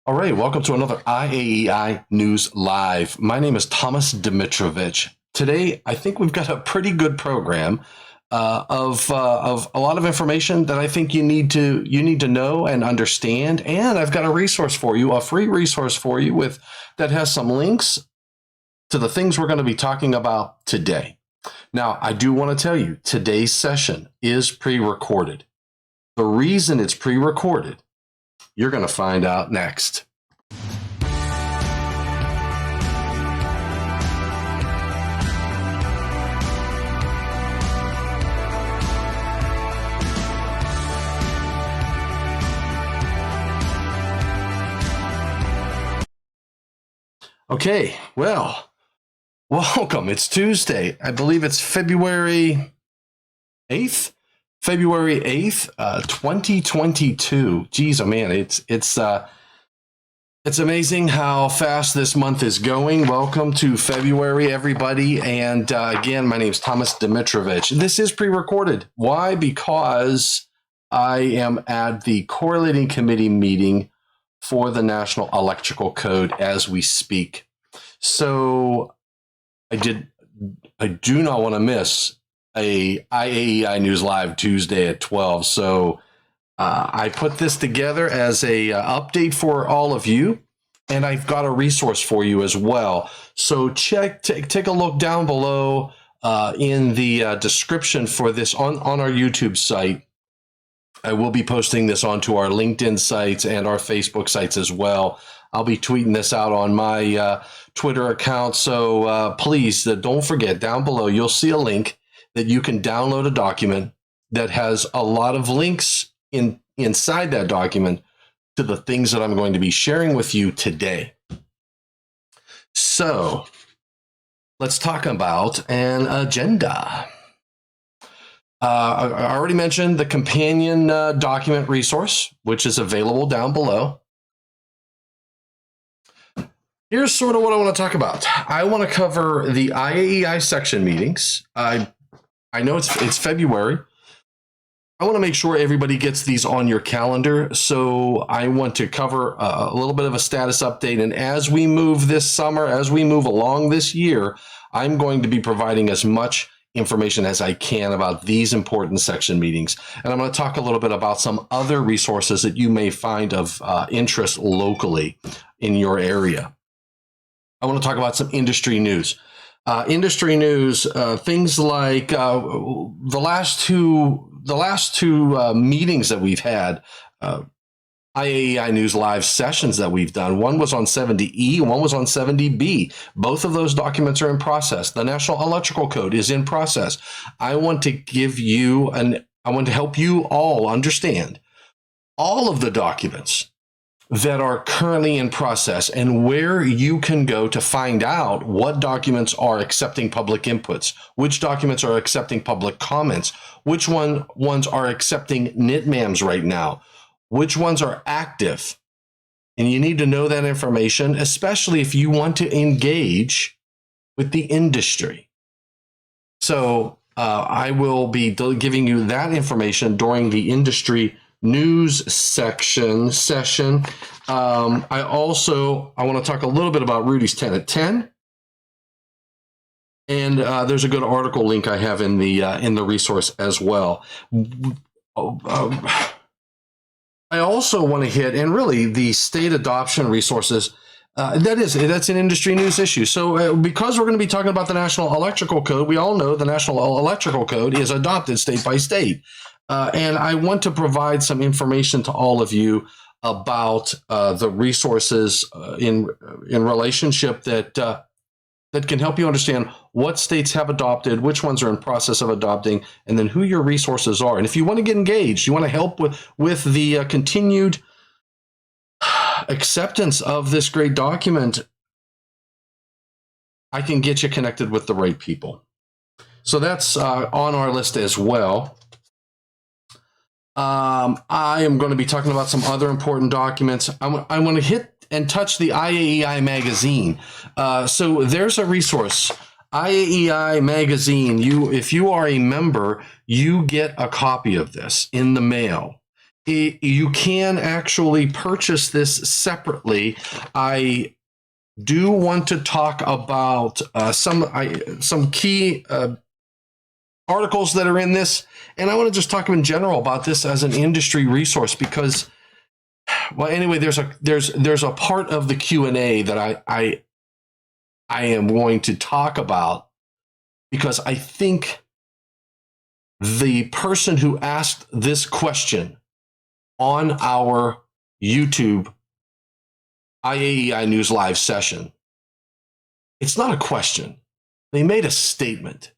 All right, welcome to another IAEI News Live. My name is Thomas Dimitrovich. Today, I think we've got a pretty good program of a lot of information that I think you need to know and understand. And I've got a resource for you, a free resource for you that has some links to the things we're going to be talking about today. Now, I do want to tell you, today's session is pre-recorded. The reason it's pre-recorded, you're going to find out next. Okay, well, welcome. It's Tuesday. I believe it's February 8th. February 8th, 2022. Geez, oh man, it's amazing how fast this month is going. Welcome to February, everybody. And again, my name is Thomas Dimitrovich. This is pre-recorded. Why? Because I am at the correlating committee meeting for the National Electrical Code as we speak. So I do not want to miss a IAEI News Live Tuesday at 12. So I put this together as a update for all of you, and I've got a resource for you as well. So take a look down below in the description for this on our YouTube site. I will be posting this onto our LinkedIn sites and our Facebook sites as well. I'll be tweeting this out on my Twitter account. So please don't forget, down below you'll see a link that you can download a document that has a lot of links inside that document to the things that I'm going to be sharing with you today. So let's talk about an agenda. I already mentioned the companion document resource, which is available down below. Here's sort of what I want to talk about. I want to cover the IAEI section meetings. I know it's February. I want to make sure everybody gets these on your calendar. So I want to cover a little bit of a status update. And as we move this summer, as we move along this year, I'm going to be providing as much information as I can about these important section meetings. And I'm going to talk a little bit about some other resources that you may find of interest locally in your area. I want to talk about some industry news. Things like the last two meetings that we've had, IAEI News Live sessions that we've done. One was on 70E, one was on 70B. Both of those documents are in process. The National Electrical Code is in process. I want to help you all understand all of the documents that are currently in process and where you can go to find out what documents are accepting public inputs, which documents are accepting public comments, which ones are accepting NITMAMs right now, which ones are active. And you need to know that information, especially if you want to engage with the industry. So I will be giving you that information during the industry news session. I want to talk a little bit about Rudy's 10 at 10. And there's a good article link I have in the resource as well. I also want to hit, and really the state adoption resources, that's an industry news issue. So because we're going to be talking about the National Electrical Code, we all know the National Electrical Code is adopted state by state. And I want to provide some information to all of you about the resources in relationship that can help you understand what states have adopted, which ones are in process of adopting, and then who your resources are. And if you want to get engaged, you want to help with the continued acceptance of this great document, I can get you connected with the right people. So that's on our list as well. I am going to be talking about some other important documents. I want to hit and touch the IAEI magazine. So there's a resource, IAEI magazine. If you are a member, you get a copy of this in the mail. You can actually purchase this separately. I do want to talk about some key articles that are in this, and I want to just talk in general about this as an industry resource because, well, anyway, there's a part of the Q&A that I am going to talk about because I think the person who asked this question on our YouTube IAEI NewsLive session, it's not a question. They made a statement.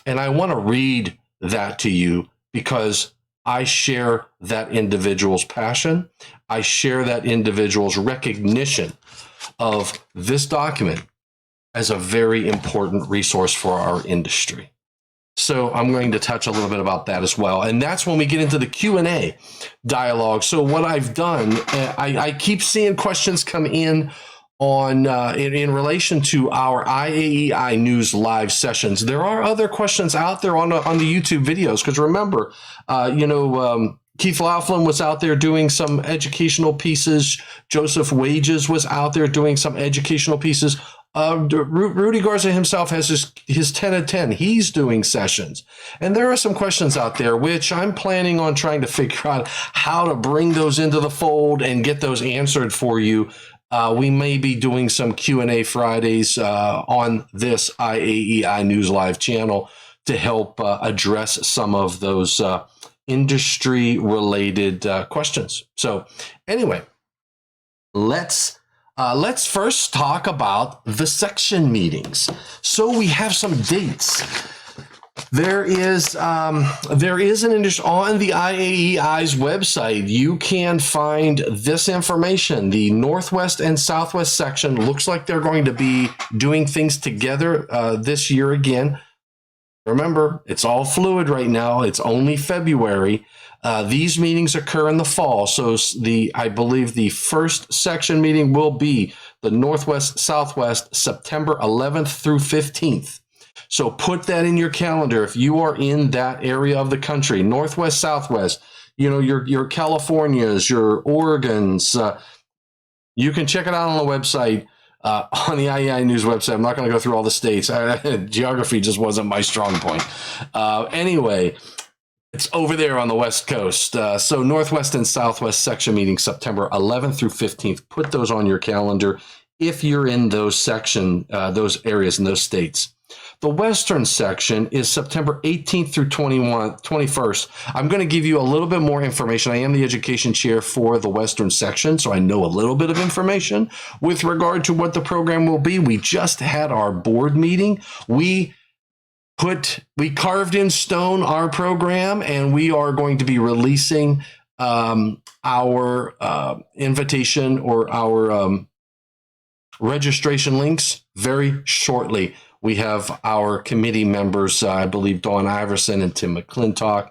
And I want to read that to you because I share that individual's passion. I share that individual's recognition of this document as a very important resource for our industry. So I'm going to touch a little bit about that as well. And that's when we get into the Q&A dialogue. So what I've done, I keep seeing questions come in on in relation to our IAEI News Live sessions. There are other questions out there on the YouTube videos, because remember, Keith Laughlin was out there doing some educational pieces. Joseph Wages was out there doing some educational pieces. Rudy Garza himself has his 10 of 10. He's doing sessions. And there are some questions out there, which I'm planning on trying to figure out how to bring those into the fold and get those answered for you. We may be doing some Q&A Fridays on this IAEI News Live channel to help address some of those industry-related questions. So anyway, let's first talk about the section meetings. So we have some dates. There is an industry on the IAEI's website. You can find this information. The Northwest and Southwest section looks like they're going to be doing things together this year again. Remember, it's all fluid right now. It's only February. These meetings occur in the fall. So I believe the first section meeting will be the Northwest, Southwest, September 11th through 15th. So put that in your calendar. If you are in that area of the country, Northwest, Southwest, your Californias, your Oregons, you can check it out on the website, on the IAEI News website. I'm not going to go through all the states. Geography just wasn't my strong point. Anyway, it's over there on the West Coast. So Northwest and Southwest section meetings, September 11th through 15th. Put those on your calendar if you're in those those areas in those states. The Western section is September 18th through 21st. I'm going to give you a little bit more information. I am the education chair for the Western section, so I know a little bit of information with regard to what the program will be. We just had our board meeting. We carved in stone our program, and we are going to be releasing our invitation or our registration links very shortly. We have our committee members, I believe Dawn Iverson and Tim McClintock.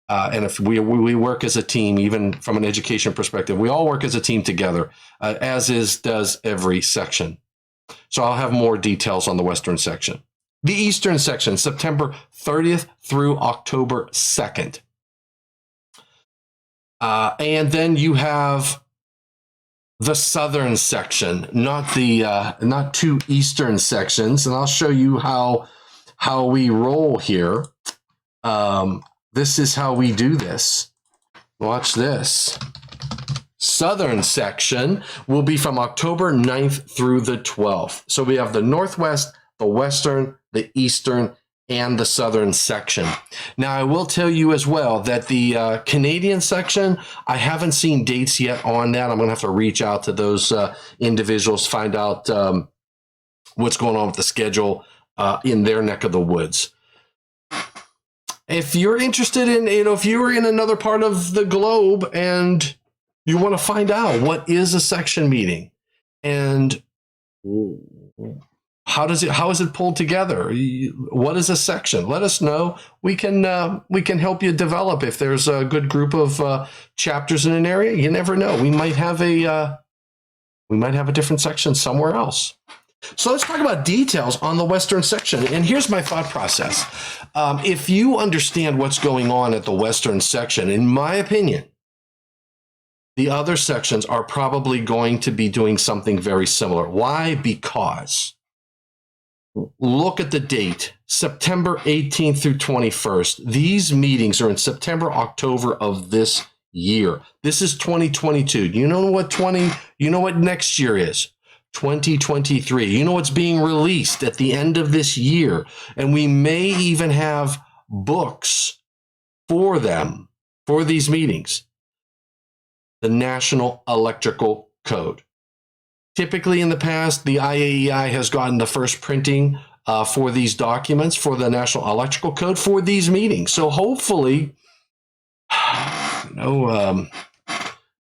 And if we work as a team, even from an education perspective, we all work as a team together, does every section. So I'll have more details on the Western section. The Eastern section, September 30th through October 2nd. And then you have the Southern section, not two Eastern sections. And I'll show you how we roll here. This is how we do this. Watch this. Southern section will be from October 9th through the 12th. So we have the Northwest, the Western, the Eastern, and the Southern section. Now, I will tell you as well that the Canadian section, I haven't seen dates yet on that. I'm going to have to reach out to those individuals, find out what's going on with the schedule in their neck of the woods. If you're interested in, if you're in another part of the globe and you want to find out what is a section meeting and how is it pulled together? What is a section? Let us know. We can help you develop. If there's a good group of chapters in an area, you never know. We might have a different section somewhere else. So let's talk about details on the Western section. And here's my thought process. If you understand what's going on at the Western section, in my opinion, The other sections are probably going to be doing something very similar. Why? Because look at the date, September 18th through 21st. These meetings are in September, October of this year. This is 2022. You know what next year is? 2023. You know what's being released at the end of this year. And we may even have books for them, for these meetings. The National Electrical Code. Typically in the past, the IAEI has gotten the first printing for these documents for the National Electrical Code for these meetings. So hopefully, God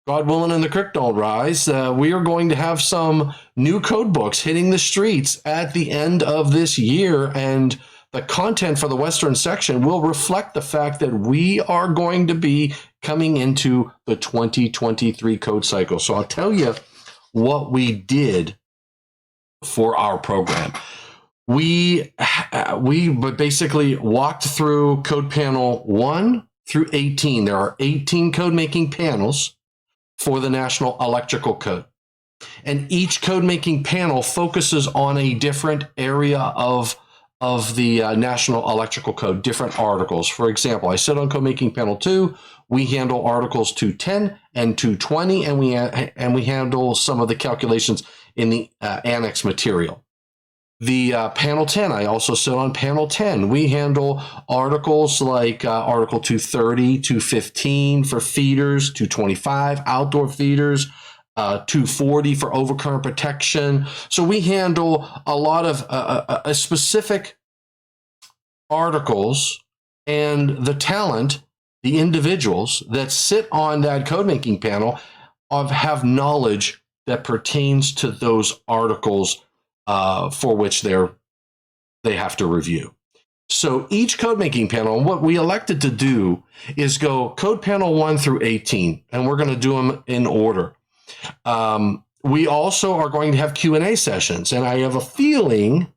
willing and the creek don't rise, we are going to have some new code books hitting the streets at the end of this year. And the content for the Western section will reflect the fact that we are going to be coming into the 2023 code cycle. So I'll tell you what we did for our program. We basically walked through code panel 1 through 18. There are 18 code making panels for the National Electrical Code. And each code making panel focuses on a different area of the National Electrical Code, different articles. For example, I sit on code making panel 2. We handle articles 210 and 220, and we handle some of the calculations in the annex material. The panel 10, I also sit on panel 10. We handle articles like Article 230, 215 for feeders, 225 outdoor feeders, 240 for overcurrent protection. So we handle a lot of specific articles, and the talent, the individuals that sit on that code making panel have knowledge that pertains to those articles for which they have to review. So each code making panel, and what we elected to do is go code panel 1 through 18, and we're going to do them in order. We also are going to have Q&A sessions, and I have a feeling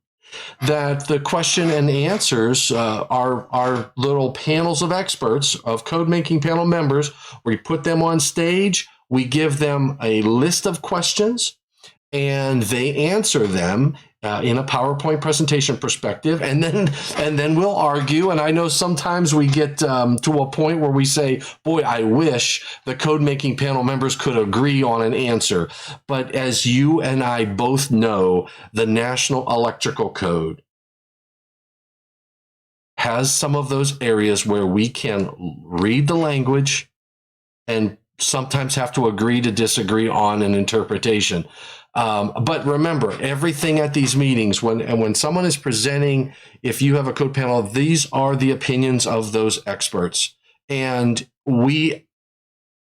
that the question and answers are little panels of experts, of code making panel members. We put them on stage, we give them a list of questions, and they answer them in a PowerPoint presentation perspective, and then we'll argue. And I know sometimes we get to a point where we say, boy, I wish the code making panel members could agree on an answer. But as you and I both know, the National Electrical Code has some of those areas where we can read the language and sometimes have to agree to disagree on an interpretation. But remember, everything at these meetings, when someone is presenting, if you have a code panel, these are the opinions of those experts. And we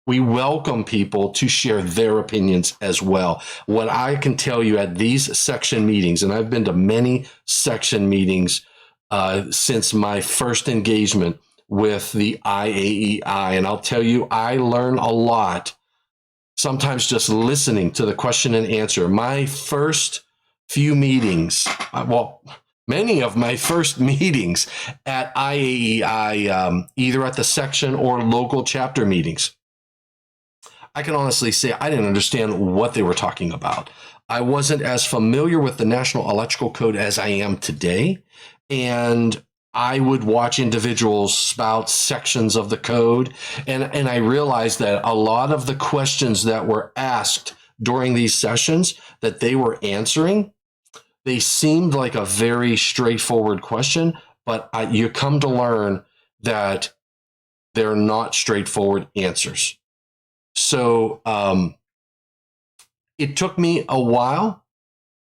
welcome people to share their opinions as well. What I can tell you at these section meetings, and I've been to many section meetings since my first engagement with the IAEI, and I'll tell you, I learn a lot sometimes just listening to the question and answer. My first few meetings, many of my first meetings at IAEI, either at the section or local chapter meetings, I can honestly say I didn't understand what they were talking about. I wasn't as familiar with the National Electrical Code as I am today, and I would watch individuals spout sections of the code, and I realized that a lot of the questions that were asked during these sessions that they were answering, they seemed like a very straightforward question, but you come to learn that they're not straightforward answers. So it took me a while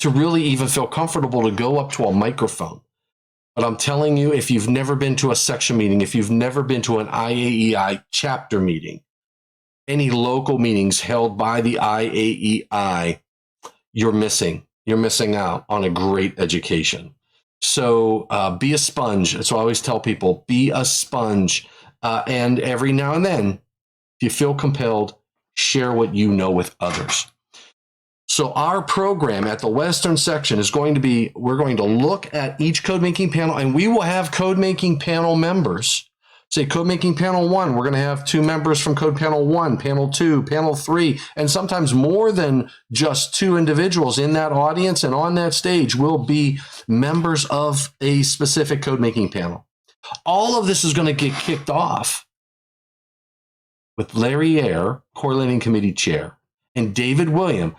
to really even feel comfortable to go up to a microphone. But I'm telling you, if you've never been to a section meeting, if you've never been to an IAEI chapter meeting, any local meetings held by the IAEI, you're missing out on a great education. So be a sponge. That's what I always tell people, be a sponge. And every now and then, if you feel compelled, share what you know with others. So our program at the Western section is going to be, we're going to look at each code making panel, and we will have code making panel members Say Code Making Panel 1, we're going to have 2 members from Code Panel 1, Panel 2, Panel 3, and sometimes more than just 2 individuals in that audience and on that stage will be members of a specific code making panel. All of this is going to get kicked off with Larry Ayre, Coordinating Committee Chair, and David Williams,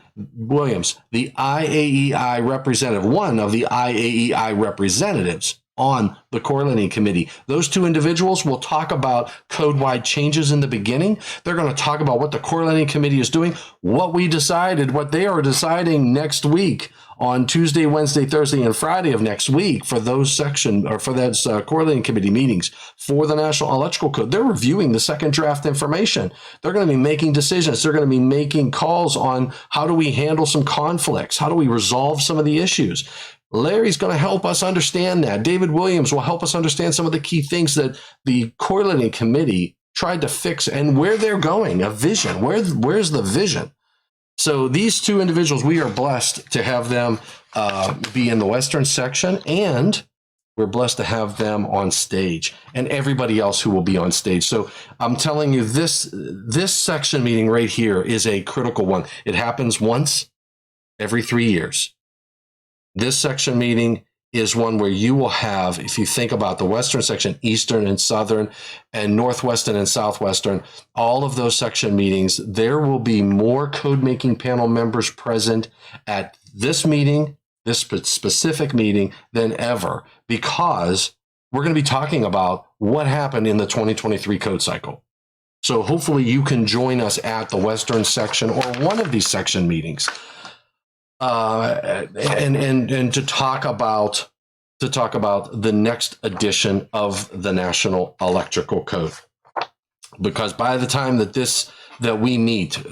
the IAEI representative, one of the IAEI representatives on the Coordinating Committee. Those 2 individuals will talk about code-wide changes in the beginning. They're going to talk about what the Coordinating Committee is doing, what we decided, what they are deciding next week on Tuesday, Wednesday, Thursday, and Friday of next week for those section or for those Coordinating Committee meetings for the National Electrical Code. They're reviewing the second draft information. They're going to be making decisions. They're going to be making calls on how do we handle some conflicts? How do we resolve some of the issues? Larry's going to help us understand that. David Williams will help us understand some of the key things that the Coordinating Committee tried to fix and where they're going, a vision. Where's the vision? So these 2 individuals, we are blessed to have them be in the Western section, and we're blessed to have them on stage and everybody else who will be on stage. So I'm telling you, this section meeting right here is a critical one. It happens once every 3 years. This section meeting is one where you will have, if you think about the Western section, Eastern and Southern, and Northwestern and Southwestern, all of those section meetings, there will be more code making panel members present at this meeting, this specific meeting, than ever, because we're going to be talking about what happened in the 2023 code cycle. So hopefully you can join us at the Western section or one of these section meetings. And to talk about the next edition of the National Electrical Code, because by the time that we meet,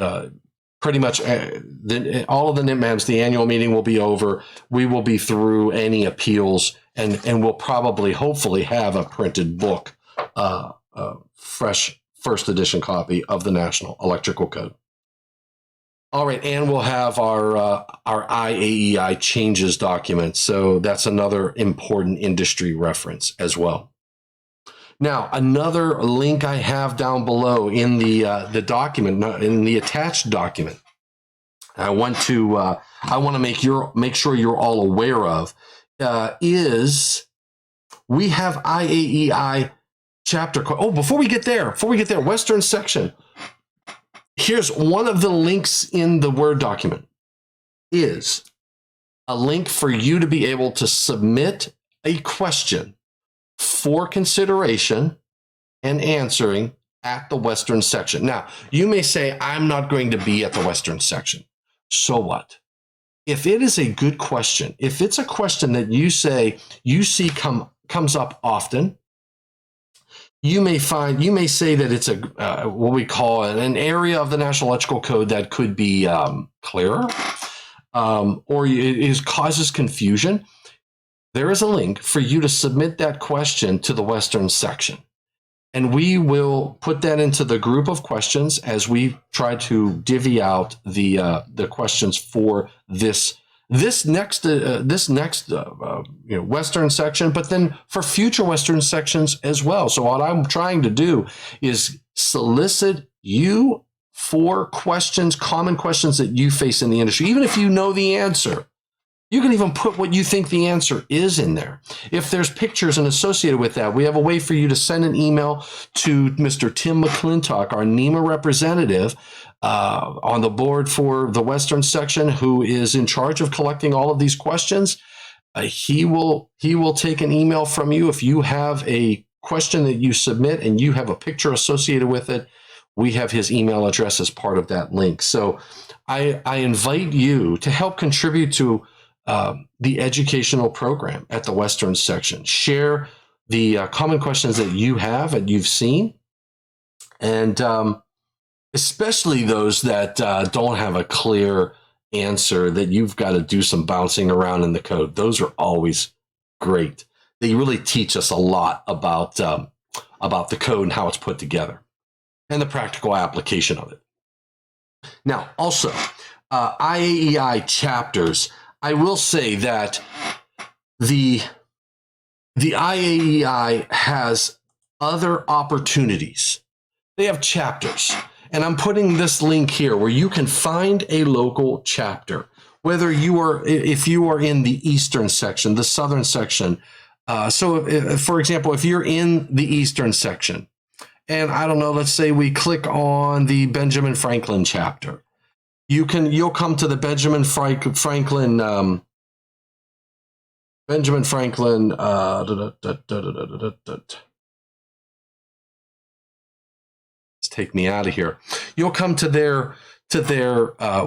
pretty much all of the NIPMAMs, the annual meeting will be over. We will be through any appeals, and we'll probably, hopefully, have a printed book, fresh first edition copy of the National Electrical Code. All right, and we'll have our IAEI changes document. So that's another important industry reference as well. Now, another link I have down below in the document, in the attached document, I want to make sure you're all aware of, is we have IAEI chapter. Oh, before we get there, Western section. Here's one of the links in the Word document is a link for you to be able to submit a question for consideration and answering at the Western section. Now, you may say, I'm not going to be at the Western section. So what? If it is a good question, if it's a question that you see comes up often, you may say that it's what we call an area of the National Electrical Code that could be clearer, or it causes confusion. There is a link for you to submit that question to the Western section, and we will put that into the group of questions as we try to divvy out the questions for this next Western section, but then for future Western sections as well. So what I'm trying to do is solicit you for questions, common questions that you face in the industry. Even if you know the answer, you can even put what you think the answer is in there. If there's pictures and associated with that, we have a way for you to send an email to Mr. Tim McClintock, our NEMA representative, on the board for the Western section, who is in charge of collecting all of these questions. He will take an email from you if you have a question that you submit and you have a picture associated with it. We have his email address as part of that link. So I invite you to help contribute to the educational program at the Western section. Share the common questions that you have and you've seen, and especially those that don't have a clear answer, that you've got to do some bouncing around in the code. Those are always great. They really teach us a lot about the code and how it's put together and the practical application of it. Now, also, IAEI chapters. I will say that the IAEI has other opportunities. They have chapters. And I'm putting this link here where you can find a local chapter, whether if you are in the eastern section, the southern section. For example, if you're in the eastern section, and I don't know, let's say we click on the Benjamin Franklin chapter, you'll come to the Benjamin Franklin. Take me out of here. You'll come to their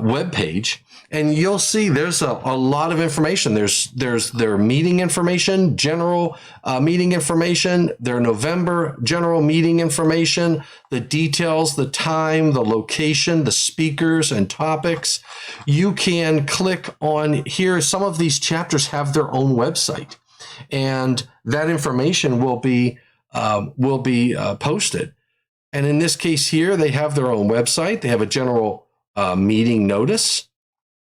web page, and you'll see there's a lot of information. There's their meeting information, general meeting information, their November general meeting information, the details, the time, the location, the speakers and topics. You can click on here. Some of these chapters have their own website, and that information will be posted. And in this case here, they have their own website. They have a general meeting notice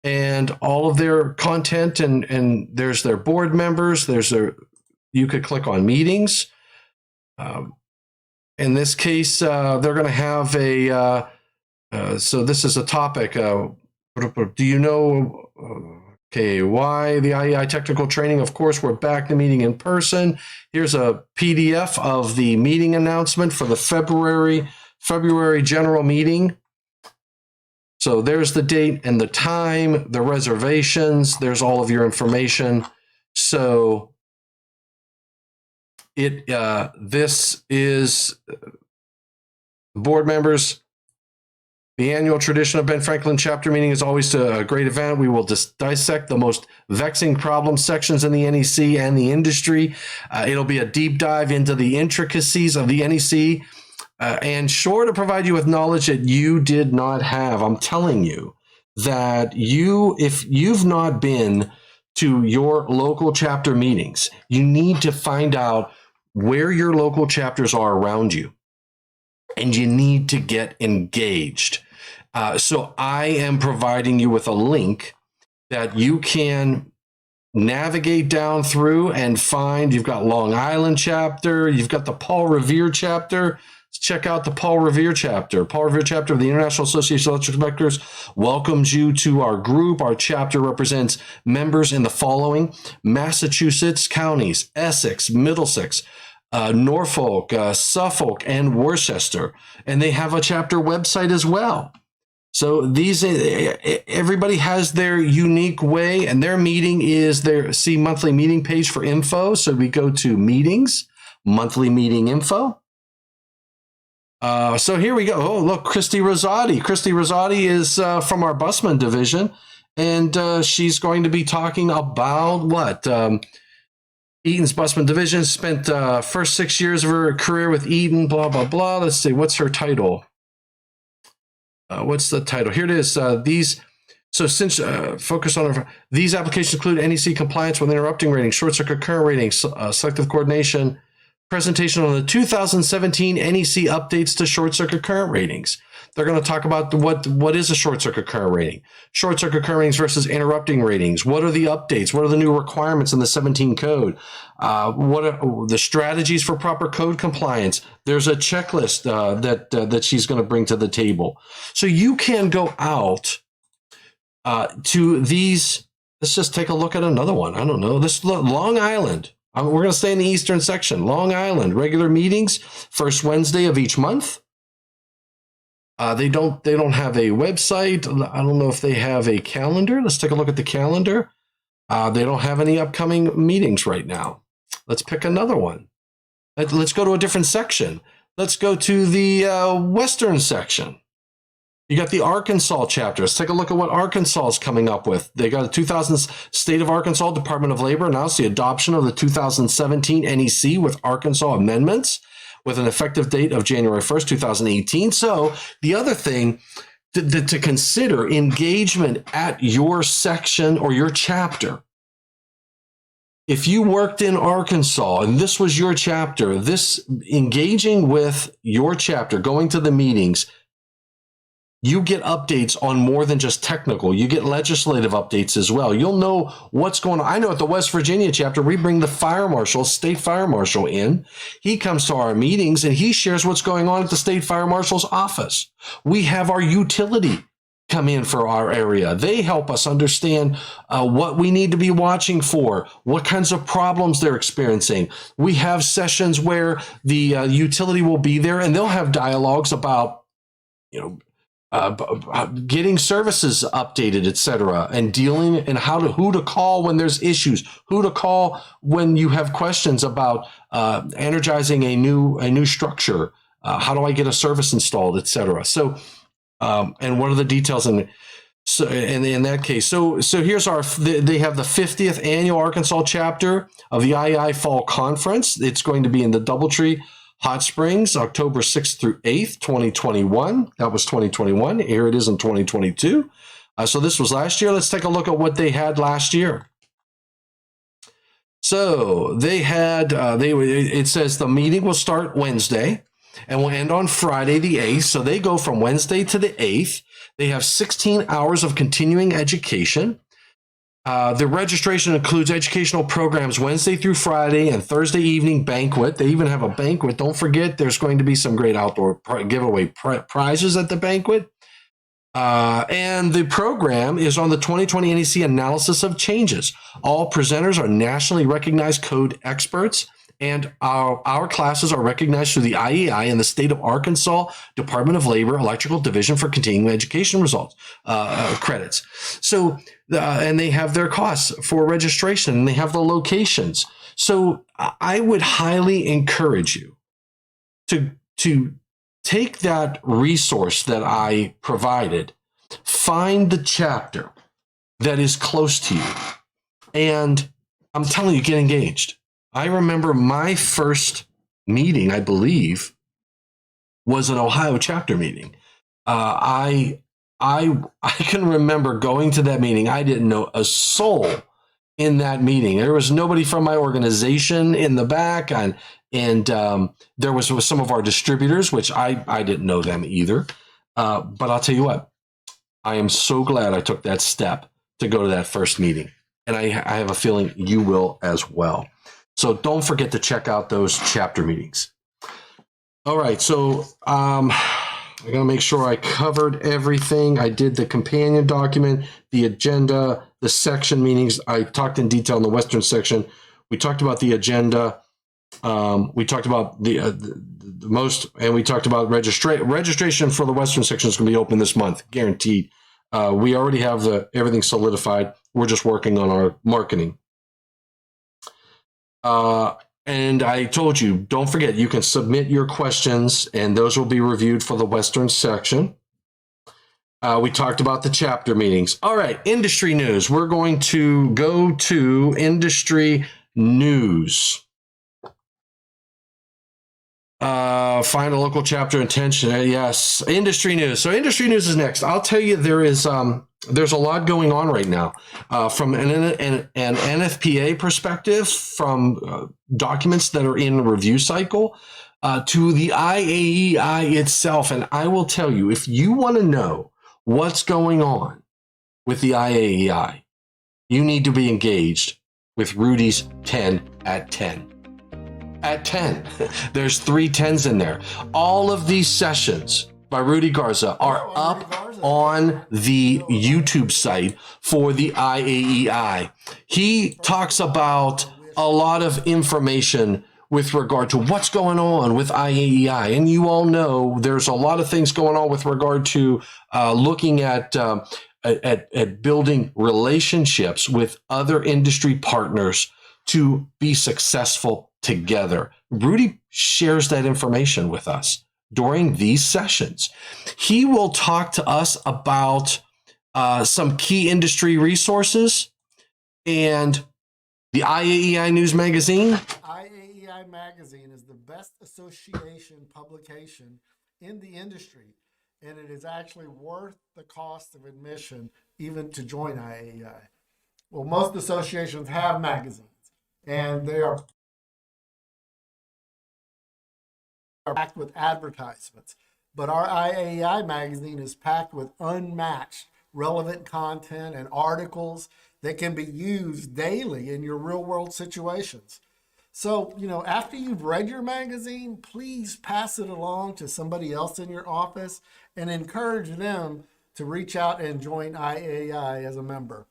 and all of their content. And there's their board members. You could click on meetings. In this case, they're going to have so this is a topic. Do you know, why the IAEI technical training? Of course, we're back to meeting in person. Here's a PDF of the meeting announcement for the February general meeting. So there's the date and the time, the reservations. There's all of your information. So this is board members. The annual tradition of Ben Franklin chapter meeting is always a great event. We will dissect the most vexing problem sections in the NEC and the industry. It'll be a deep dive into the intricacies of the NEC and sure to provide you with knowledge that you did not have. I'm telling you that if you've not been to your local chapter meetings, you need to find out where your local chapters are around you, and you need to get engaged. So I am providing you with a link that you can navigate down through and find. You've got Long Island chapter. You've got the Paul Revere chapter. Let's check out the Paul Revere chapter. Paul Revere chapter of the International Association of Electrical Inspectors welcomes you to our group. Our chapter represents members in the following: Massachusetts counties, Essex, Middlesex, Norfolk, Suffolk, and Worcester. And they have a chapter website as well. So everybody has their unique way, and their meeting is their monthly meeting page for info. So we go to meetings, monthly meeting info. So here we go. Oh, look, Christy Rosati. Christy Rosati is from our Busman division, and she's going to be talking about what? Eaton's Busman division, spent first 6 years of her career with Eaton, blah, blah, blah. Let's see, what's her title? What's the title? Here it is. Focus on these applications include NEC compliance with interrupting ratings, short circuit current ratings, selective coordination, presentation on the 2017 NEC updates to short circuit current ratings. They're going to talk about what is a short circuit current rating, short circuit current ratings versus interrupting ratings. What are the updates? What are the new requirements in the 17 code? What are the strategies for proper code compliance? There's a checklist that she's going to bring to the table. So you can go out to these. Let's just take a look at another one. I don't know. This Long Island. We're going to stay in the eastern section. Long Island, regular meetings, first Wednesday of each month. They don't have a website. I don't know if they have a calendar. Let's take a look at the calendar. They don't have any upcoming meetings right now. Let's pick another one. Let's go to a different section. Let's go to the western section. You got the Arkansas chapter. Let's take a look at what Arkansas is coming up with. They got a 2000 State of Arkansas Department of Labor announced the adoption of the 2017 NEC with Arkansas amendments with an effective date of January 1st, 2018. So the other thing to consider, engagement at your section or your chapter. If you worked in Arkansas and this was your chapter, this engaging with your chapter, going to the meetings, you get updates on more than just technical. You get legislative updates as well. You'll know what's going on. I know at the West Virginia chapter, we bring the fire marshal, state fire marshal in. He comes to our meetings and he shares what's going on at the state fire marshal's office. We have our utility come in for our area. They help us understand what we need to be watching for, what kinds of problems they're experiencing. We have sessions where the utility will be there and they'll have dialogues about, getting services updated, etc., and dealing and who to call when there's issues, who to call when you have questions about energizing a new structure. How do I get a service installed, etc. So, and what are the details in that case? So here's they have the 50th annual Arkansas chapter of the IAEI Fall Conference. It's going to be in the Doubletree Hot Springs, October 6th through 8th, 2021. That was 2021. Here it is in 2022. So this was last year. Let's take a look at what they had last year. So they had, it says the meeting will start Wednesday and will end on Friday the 8th. So they go from Wednesday to the 8th. They have 16 hours of continuing education. The registration includes educational programs Wednesday through Friday and Thursday evening banquet. They even have a banquet. Don't forget, there's going to be some great outdoor giveaway prizes at the banquet. And the program is on the 2020 NEC analysis of changes. All presenters are nationally recognized code experts, and our classes are recognized through the IAEI and the State of Arkansas Department of Labor Electrical Division for Continuing Education results credits. So, and they have their costs for registration, and they have the locations. So I would highly encourage you to take that resource that I provided, find the chapter that is close to you, and I'm telling you, get engaged. I remember my first meeting, I believe, was an Ohio chapter meeting. I can remember going to that meeting. I didn't know a soul in that meeting. There was nobody from my organization in the back, and there was some of our distributors, which I didn't know them either. But I'll tell you what, I am so glad I took that step to go to that first meeting, and I have a feeling you will as well. So don't forget to check out those chapter meetings. All right, so I'm going to make sure I covered everything. I did the companion document, the agenda, the section meetings. I talked in detail in the Western section. We talked about the agenda. We talked about the most, and we talked about registration for the Western section is going to be open this month, guaranteed. We already have everything solidified. We're just working on our marketing. And I told you, don't forget, you can submit your questions, and those will be reviewed for the Western section. We talked about the chapter meetings. All right, industry news. We're going to go to industry news. Find a local chapter intention. Yes, industry news. So industry news is next. I'll tell you, there's a lot going on right now from an NFPA perspective, from documents that are in review cycle to the IAEI itself. And I will tell you, if you want to know what's going on with the IAEI, you need to be engaged with Rudy's 10 at 10. At 10, there's 3 10s in there. All of these sessions by Rudy Garza are up on the YouTube site for the IAEI. He talks about a lot of information with regard to what's going on with IAEI. And you all know there's a lot of things going on with regard to looking at building relationships with other industry partners to be successful together. Rudy shares that information with us during these sessions. He will talk to us about some key industry resources and the IAEI News Magazine. IAEI Magazine is the best association publication in the industry, and it is actually worth the cost of admission even to join IAEI. Well, most associations have magazines, and they are packed with advertisements. But our IAEI magazine is packed with unmatched relevant content and articles that can be used daily in your real world situations. So, after you've read your magazine, please pass it along to somebody else in your office and encourage them to reach out and join IAEI as a member.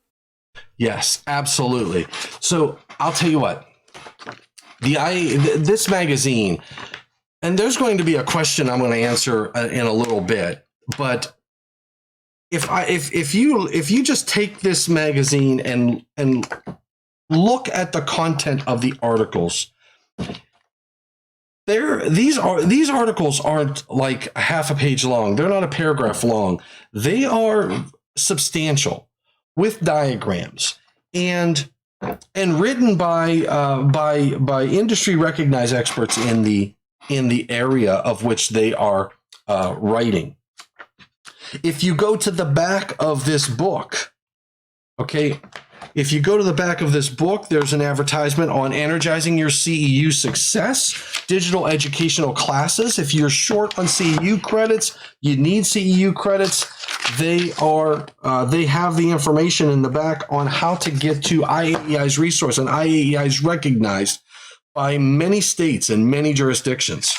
Yes, absolutely. So I'll tell you what, this magazine, and there's going to be a question I'm going to answer in a little bit, but if you just take this magazine and look at the content of the articles, these articles aren't like a half a page long. They're not a paragraph long. They are substantial with diagrams and written by industry recognized experts in the area of which they are writing. If you go to the back of this book, okay, if you go to the back of this book, there's an advertisement on energizing your CEU success, digital educational classes. If you're short on CEU credits, you need CEU credits. They have the information in the back on how to get to IAEI's resource, and IAEI is recognized by many states and many jurisdictions.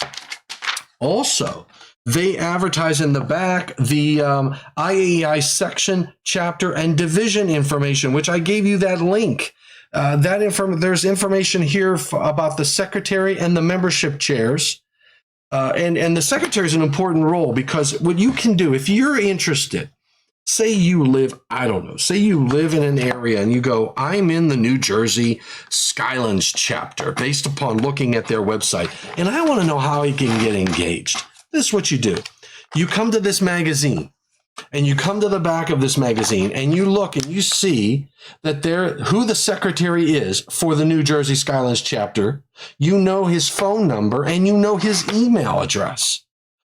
Also, they advertise in the back the IAEI section, chapter, and division information, which I gave you that link. There's information here about the secretary and the membership chairs. And the secretary is an important role, because what you can do, if you're interested, say you live in an area and you go, I'm in the New Jersey Skylands chapter, based upon looking at their website, and I want to know how I can get engaged. This is what you do. You come to this magazine, and you come to the back of this magazine, and you look and you see that who the secretary is for the New Jersey Skylands chapter. You know his phone number and you know his email address.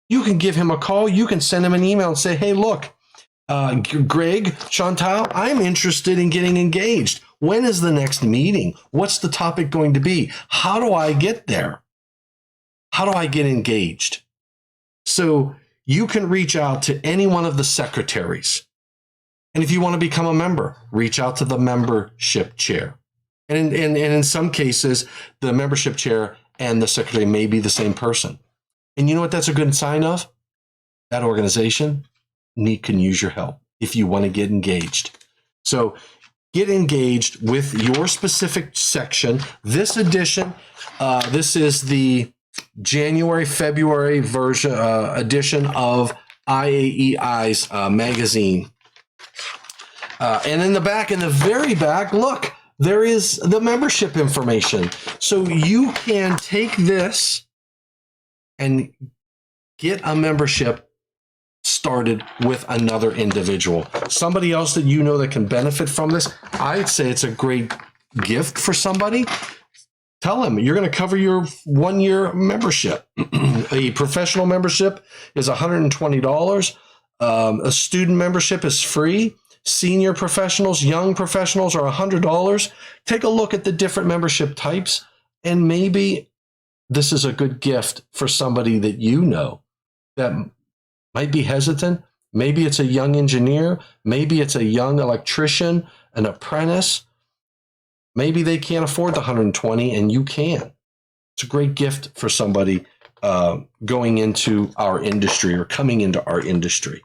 You can give him a call. You can send him an email and say, hey, look, Greg, Chantal, I'm interested in getting engaged. When is the next meeting? What's the topic going to be? How do I get there? How do I get engaged? So you can reach out to any one of the secretaries. And if you want to become a member, reach out to the membership chair. And in some cases, the membership chair and the secretary may be the same person. And you know what that's a good sign of? That organization can use your help if you want to get engaged. So get engaged with your specific section. This edition, this is the January-February edition of IAEI's magazine. And in the very back, look, there is the membership information. So you can take this and get a membership started with another individual. Somebody else that you know that can benefit from this. I'd say it's a great gift for somebody. Tell them you're going to cover your 1-year membership. A professional membership is $120. A student membership is free. Senior professionals, young professionals are $100. Take a look at the different membership types, and maybe this is a good gift for somebody that you know that might be hesitant. Maybe it's a young engineer. Maybe it's a young electrician, an apprentice. Maybe they can't afford the 120 and you can. It's a great gift for somebody going into our industry or coming into our industry.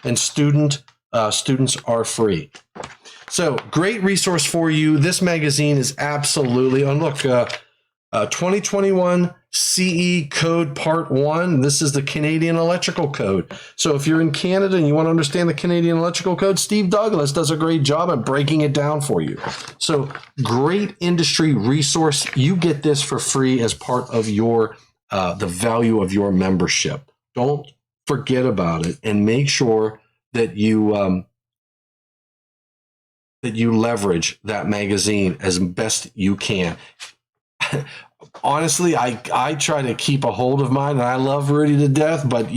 And students are free. So great resource for you. This magazine is absolutely on. Look, 2021 CE Code Part 1. This is the Canadian Electrical Code. So if you're in Canada and you want to understand the Canadian Electrical Code, Steve Douglas does a great job at breaking it down for you. So great industry resource. You get this for free as part of your the value of your membership. Don't forget about it, and make sure that you leverage that magazine as best you can. Honestly, I try to keep a hold of mine, and I love Rudy to death, but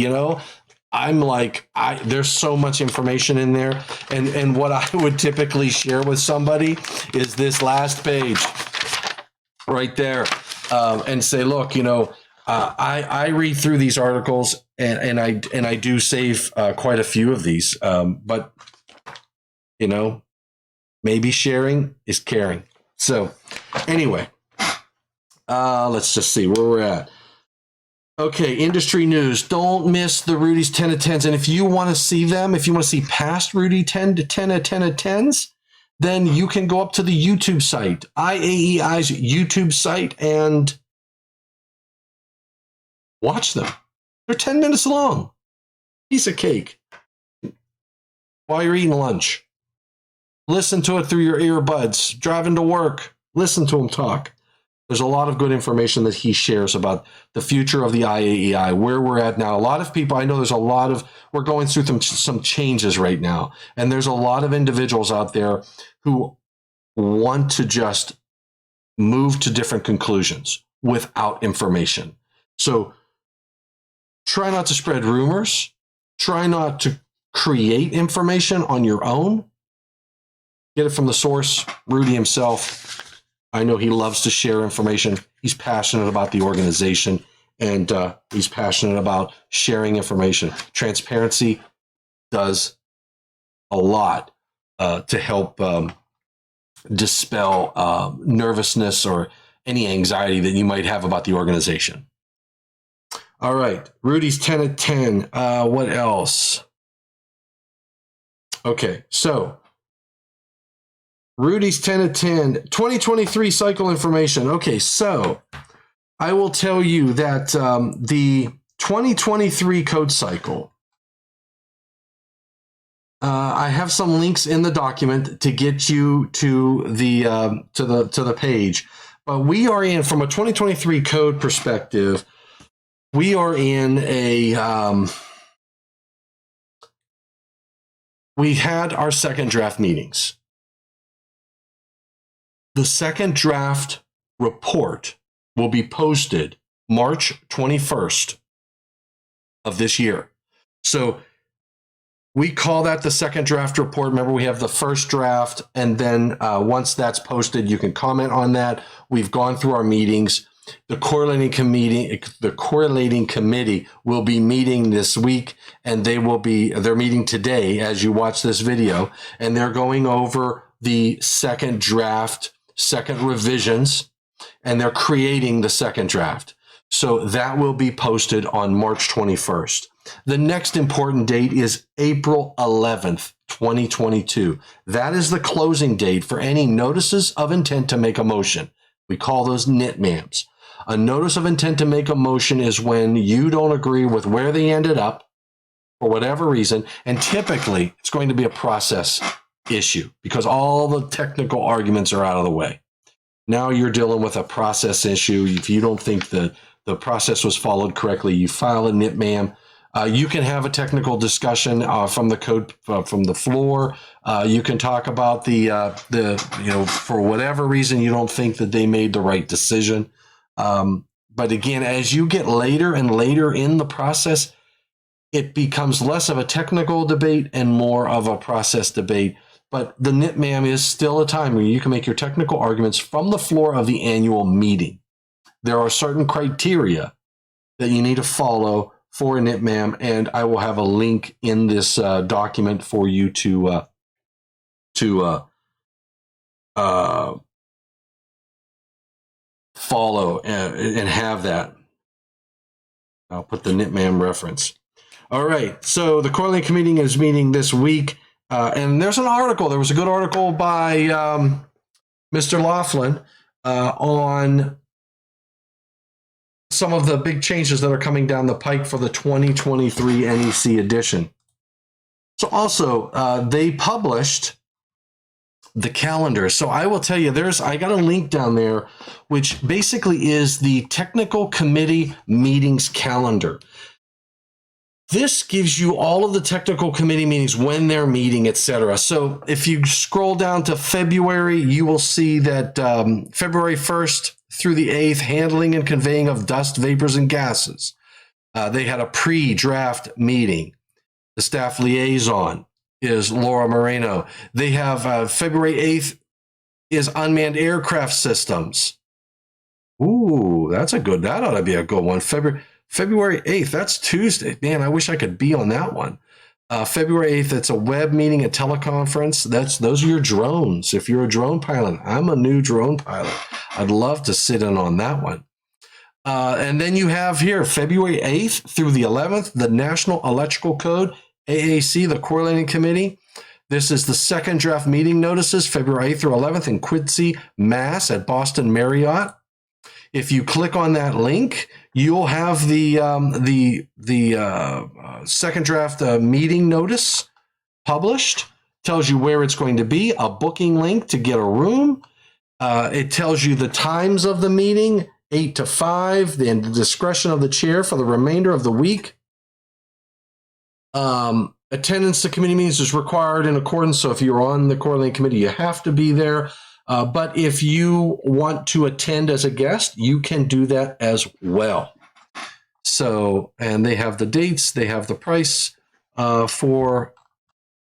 I'm like, there's so much information in there. And what I would typically share with somebody is this last page right there, and say, look, I read through these articles, and I do save quite a few of these. But maybe sharing is caring. So anyway, let's just see where we're at. Okay, industry news. Don't miss the Rudy's 10 of 10s. And if you want to see them, if you want to see past Rudy 10 to 10 of 10 of 10s, then you can go up to the YouTube site, IAEI's YouTube site, and watch them. They're 10 minutes long. Piece of cake. While you're eating lunch. Listen to it through your earbuds. Driving to work. Listen to him talk. There's a lot of good information that he shares about the future of the IAEI, where we're at now. A lot of people, I know we're going through some changes right now. And there's a lot of individuals out there who want to just move to different conclusions without information. So try not to spread rumors. Try not to create information on your own. Get it from the source, Rudy himself. I know he loves to share information. He's passionate about the organization, and he's passionate about sharing information. Transparency does a lot to help dispel nervousness or any anxiety that you might have about the organization. All right, Rudy's 10 of 10. What else? Okay, so Rudy's 10 of 10, 2023 cycle information. Okay, so I will tell you that the 2023 code cycle, I have some links in the document to get you to the page. But we are in, from a 2023 code perspective, we are in we had our second draft meetings. The second draft report will be posted March 21st of this year. So we call that the second draft report. Remember, we have the first draft, and then once that's posted, you can comment on that. We've gone through our meetings. The correlating committee will be meeting this week, and they're meeting today as you watch this video, and they're going over the second draft, second revisions, and they're creating the second draft. So that will be posted on March 21st. The next important date is April 11th, 2022. That is the closing date for any notices of intent to make a motion. We call those NITMAMs. A notice of intent to make a motion is when you don't agree with where they ended up for whatever reason, and typically it's going to be a process issue because all the technical arguments are out of the way. Now you're dealing with a process issue. If you don't think the process was followed correctly, you file a NITMAM. You can have a technical discussion from the code from the floor. You can talk about for whatever reason you don't think that they made the right decision. But again, as you get later and later in the process, it becomes less of a technical debate and more of a process debate. But the NITMAM is still a time where you can make your technical arguments from the floor of the annual meeting. There are certain criteria that you need to follow for a NITMAM, and I will have a link in this document for you to follow and have that. I'll put the NITMAM reference. All right, so the correlating committee is meeting this week, and there's an article. There was a good article by Mr. Laughlin on some of the big changes that are coming down the pike for the 2023 NEC edition. So also, they published the calendar. So I will tell you, I got a link down there, which basically is the technical committee meetings calendar. This gives you all of the technical committee meetings, when they're meeting, etc. So if you scroll down to February, you will see that February 1st through the 8th, handling and conveying of dust, vapors, and gases. They had a pre-draft meeting. The staff liaison is Laura Moreno. They have February 8th is unmanned aircraft systems. Ooh, that ought to be a good one. February 8th, that's Tuesday. Man, I wish I could be on that one. February 8th, it's a web meeting, a teleconference. Those are your drones. If you're a drone pilot, I'm a new drone pilot. I'd love to sit in on that one. And then you have here February 8th through the 11th, the National Electrical Code, AAC, the Coordinating Committee. This is the second draft meeting notices, February 8th through 11th in Quincy, Mass. at Boston Marriott. If you click on that link, you'll have the second draft meeting notice published. Tells you where it's going to be, a booking link to get a room. It tells you the times of the meeting, 8 to 5, and the discretion of the chair for the remainder of the week. Attendance to committee meetings is required in accordance. So if you're on the coordinating committee, you have to be there. But if you want to attend as a guest, you can do that as well. So, and they have the dates, they have the price for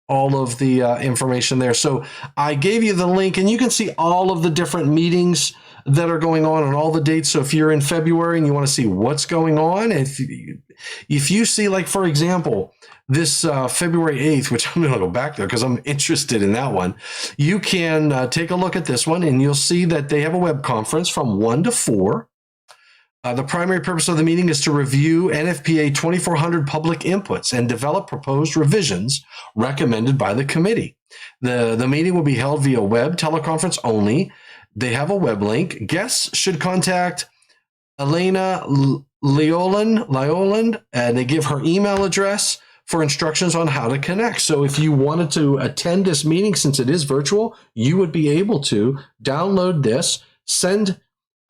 all of the information there. So I gave you the link, and you can see all of the different meetings that are going on and all the dates. So if you're in February and you want to see what's going on, if you see, like, for example, this February 8th, which I'm going to go back there because I'm interested in that one, you can take a look at this one, and you'll see that they have a web conference from 1 to 4. The primary purpose of the meeting is to review NFPA 2400 public inputs and develop proposed revisions recommended by the committee. The meeting will be held via web teleconference only. They have a web link. Guests should contact Elena Lyoland, and they give her email address for instructions on how to connect. So if you wanted to attend this meeting, since it is virtual, you would be able to download this, send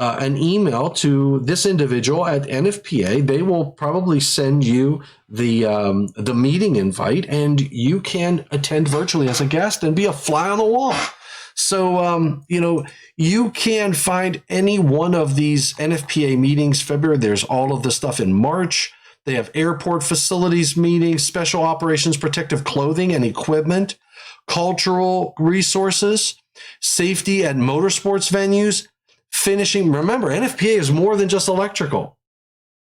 an email to this individual at NFPA. They will probably send you the meeting invite, and you can attend virtually as a guest and be a fly on the wall. So, you can find any one of these NFPA meetings. February, there's all of the stuff in March. They have airport facilities meetings, special operations, protective clothing and equipment, cultural resources, safety at motorsports venues, finishing. Remember, NFPA is more than just electrical,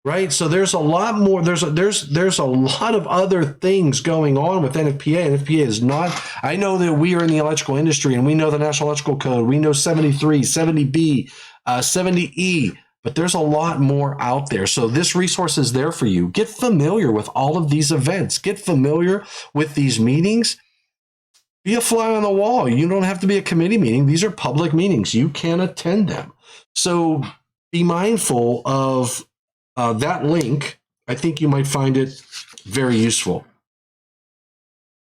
right? So there's a lot more. There's a lot of other things going on with NFPA. NFPA is not. I know that we are in the electrical industry, and we know the National Electrical Code. We know 73, 70B, 70E. But there's a lot more out there. So this resource is there for you. Get familiar with all of these events. Get familiar with these meetings. Be a fly on the wall. You don't have to be a committee meeting. These are public meetings. You can attend them. So be mindful of that link. I think you might find it very useful.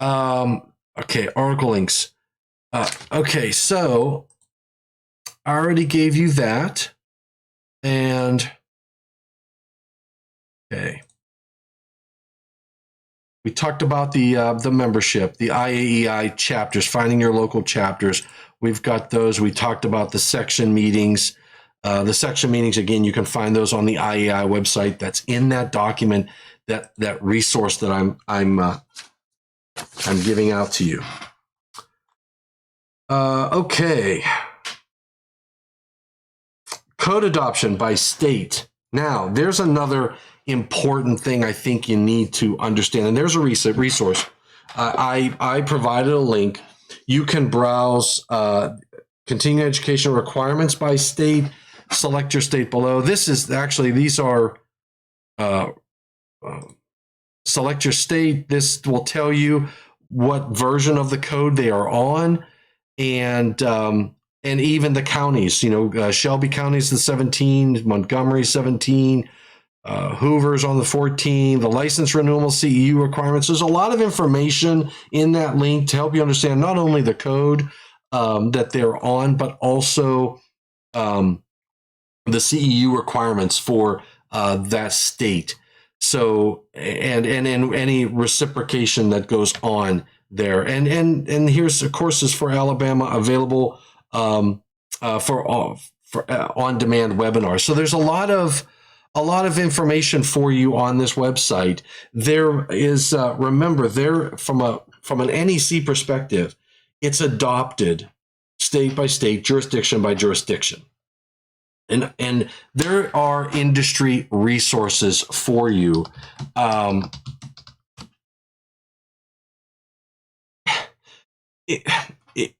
Okay, article links. Okay, so I already gave you that. And okay, we talked about the membership, the IAEI chapters, finding your local chapters. We've got those. We talked about the section meetings. The section meetings, again, you can find those on the IAEI website. That's in that document, that resource that I'm giving out to you. Okay. Code adoption by state. Now, there's another important thing I think you need to understand, and there's a resource. I provided a link. You can browse continuing education requirements by state, select your state below. This is actually, these are select your state. This will tell you what version of the code they are on, and even the counties, Shelby County is the 17, Montgomery 17, Hoover's on the 14, the license renewal CEU requirements. There's a lot of information in that link to help you understand not only the code that they're on, but also the CEU requirements for that state. So, and any reciprocation that goes on there. And here's the courses for Alabama available for on-demand webinars. So there's a lot of information for you on this website. There is, remember, there from an NEC perspective, it's adopted state by state, jurisdiction by jurisdiction. And there are industry resources for you.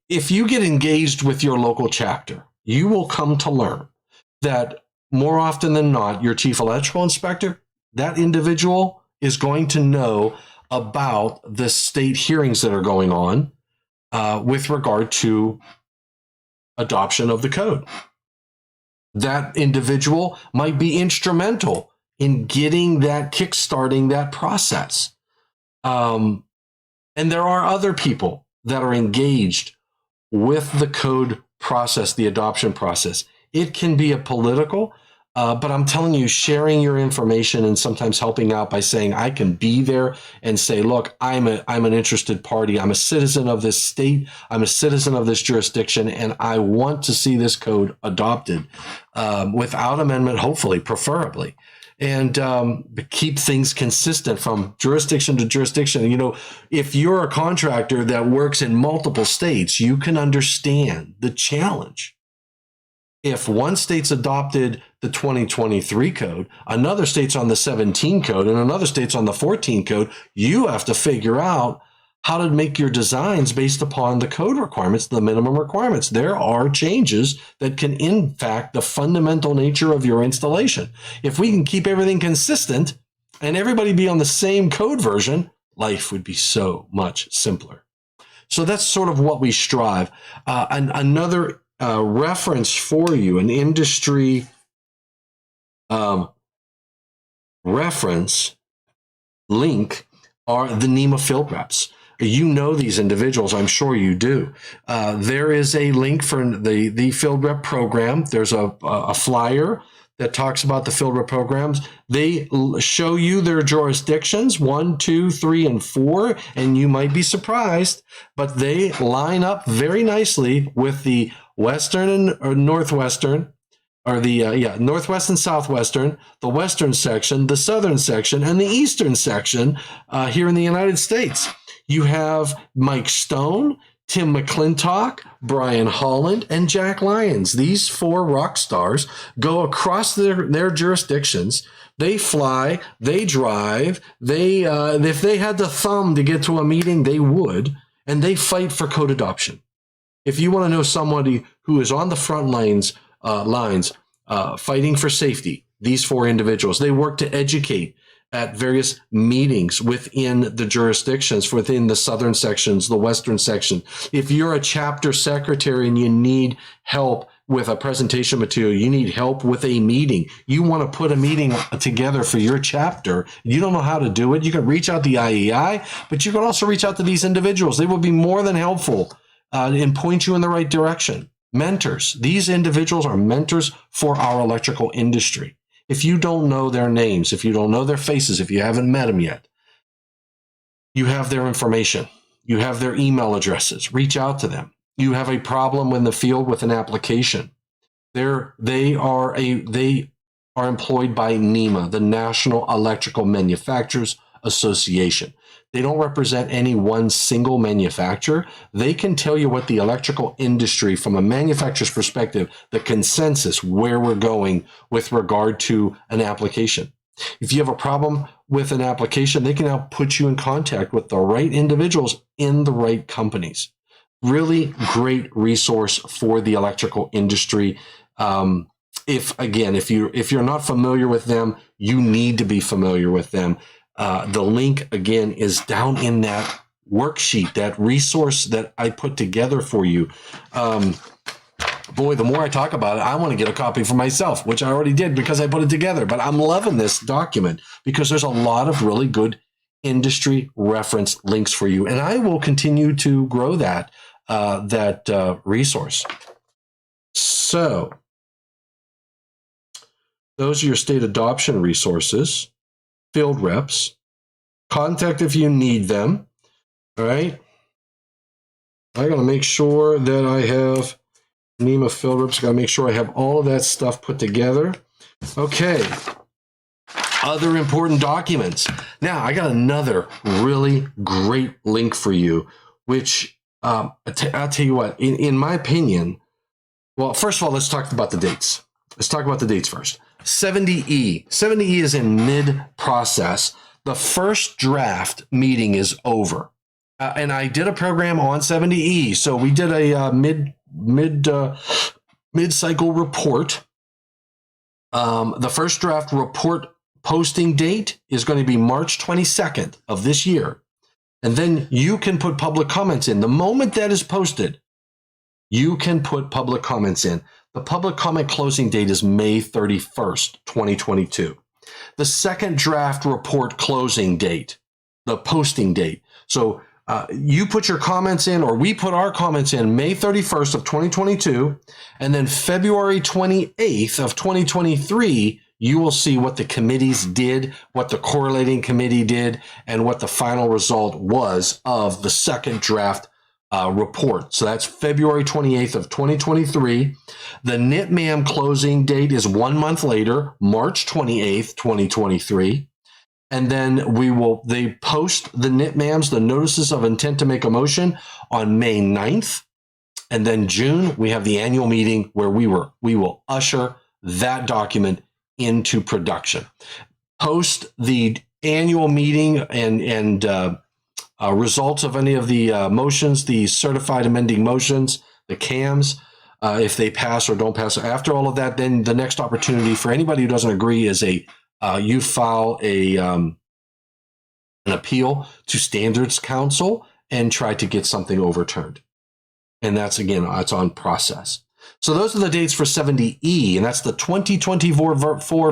If you get engaged with your local chapter, you will come to learn that more often than not, your chief electrical inspector, that individual is going to know about the state hearings that are going on with regard to adoption of the code. That individual might be instrumental in getting that, kickstarting that process. And there are other people that are engaged with the code process, the adoption process. It can be a political, but I'm telling you, sharing your information and sometimes helping out by saying, I can be there and say, look, I'm an interested party. I'm a citizen of this state. I'm a citizen of this jurisdiction, and I want to see this code adopted without amendment, hopefully, preferably. And keep things consistent from jurisdiction to jurisdiction. You know, if you're a contractor that works in multiple states, you can understand the challenge. If one state's adopted the 2023 code, another state's on the 17 code, and another state's on the 14 code, you have to figure out how to make your designs based upon the code requirements, the minimum requirements. There are changes that can impact the fundamental nature of your installation. If we can keep everything consistent and everybody be on the same code version, life would be so much simpler. So that's sort of what we strive. And another reference for you, an industry reference link, are the NEMA field reps. You know these individuals, I'm sure you do. There is a link for the field rep program. There's a flyer that talks about the field rep programs. They show you their jurisdictions, 1, 2, 3, and 4, and you might be surprised, but they line up very nicely with the Western or Northwestern, or the Northwest and Southwestern, the Western section, the Southern section, and the Eastern section here in the United States. You have Mike Stone, Tim McClintock, Brian Holland, and Jack Lyons. These 4 rock stars go across their jurisdictions. They fly, they drive, if they had the thumb to get to a meeting, they would, and they fight for code adoption. If you want to know somebody who is on the front lines fighting for safety, these 4 individuals, they work to educate at various meetings within the jurisdictions, within the southern sections, the western section. If you're a chapter secretary and you need help with a presentation material, you need help with a meeting, you want to put a meeting together for your chapter, you don't know how to do it, you can reach out to the IAEI, but you can also reach out to these individuals. They will be more than helpful and point you in the right direction. Mentors. These individuals are mentors for our electrical industry. If you don't know their names, if you don't know their faces, if you haven't met them yet, you have their information. You have their email addresses. Reach out to them. You have a problem in the field with an application. They are employed by NEMA, the National Electrical Manufacturers Association. They don't represent any one single manufacturer. They can tell you what the electrical industry, from a manufacturer's perspective, the consensus, where we're going with regard to an application. If you have a problem with an application, they can now put you in contact with the right individuals in the right companies. Really great resource for the electrical industry. If you're not familiar with them, you need to be familiar with them. The link, again, is down in that worksheet, that resource that I put together for you. Boy, the more I talk about it, I want to get a copy for myself, which I already did because I put it together. But I'm loving this document because there's a lot of really good industry reference links for you. And I will continue to grow that resource. So those are your state adoption resources. Field reps, contact if you need them. All right. I got to make sure that I have NEMA field reps. Got to make sure I have all of that stuff put together. Okay. Other important documents. Now, I got another really great link for you, which I'll tell you what, in my opinion, well, first of all, let's talk about the dates. let's talk about the dates first. 70E. 70E is in mid-process. The first draft meeting is over. And I did a program on 70E. So we did a mid-cycle report. The first draft report posting date is going to be March 22nd of this year. And then you can put public comments in. The moment that is posted, you can put public comments in. The public comment closing date is May 31st, 2022. The second draft report closing date, the posting date. So you put your comments in, or we put our comments in May 31st of 2022, and then February 28th of 2023, you will see what the committees did, what the correlating committee did, and what the final result was of the second draft report. So that's February 28th of 2023. The NITMAM closing date is 1 month later, March 28th, 2023. And then they post the NITMAMs, the notices of intent to make a motion, on May 9th. And then June, we have the annual meeting where we will usher that document into production. Post the annual meeting and results of any of the motions, the certified amending motions, the CAMs, if they pass or don't pass. After all of that, then the next opportunity for anybody who doesn't agree is you file an appeal to Standards Council and try to get something overturned. And that's, again, it's on process. So those are the dates for 70E, and that's the 2024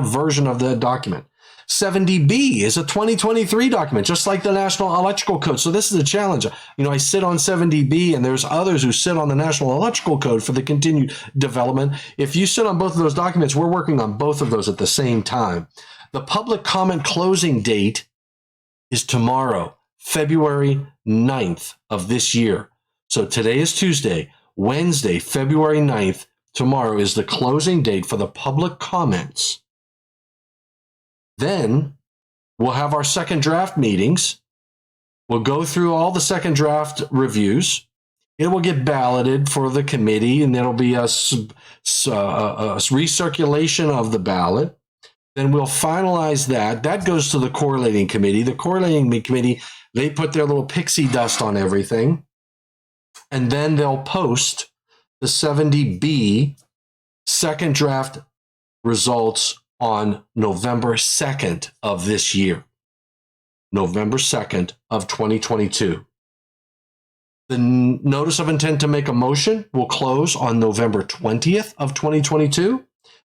version of the document. 70B is a 2023 document, just like the National Electrical Code. So this is a challenge. I sit on 70B, and there's others who sit on the National Electrical Code for the continued development. If you sit on both of those documents, we're working on both of those at the same time. The public comment closing date is tomorrow, February 9th of this year. So today is Tuesday. Wednesday, February 9th, tomorrow is the closing date for the public comments. Then we'll have our second draft meetings. We'll go through all the second draft reviews. It will get balloted for the committee, and there'll be a recirculation of the ballot. Then we'll finalize that. That goes to the correlating committee. The correlating committee, they put their little pixie dust on everything. And then they'll post the 70B second draft results on November 2nd of this year. November 2nd of 2022. The notice of intent to make a motion will close on November 20th of 2022.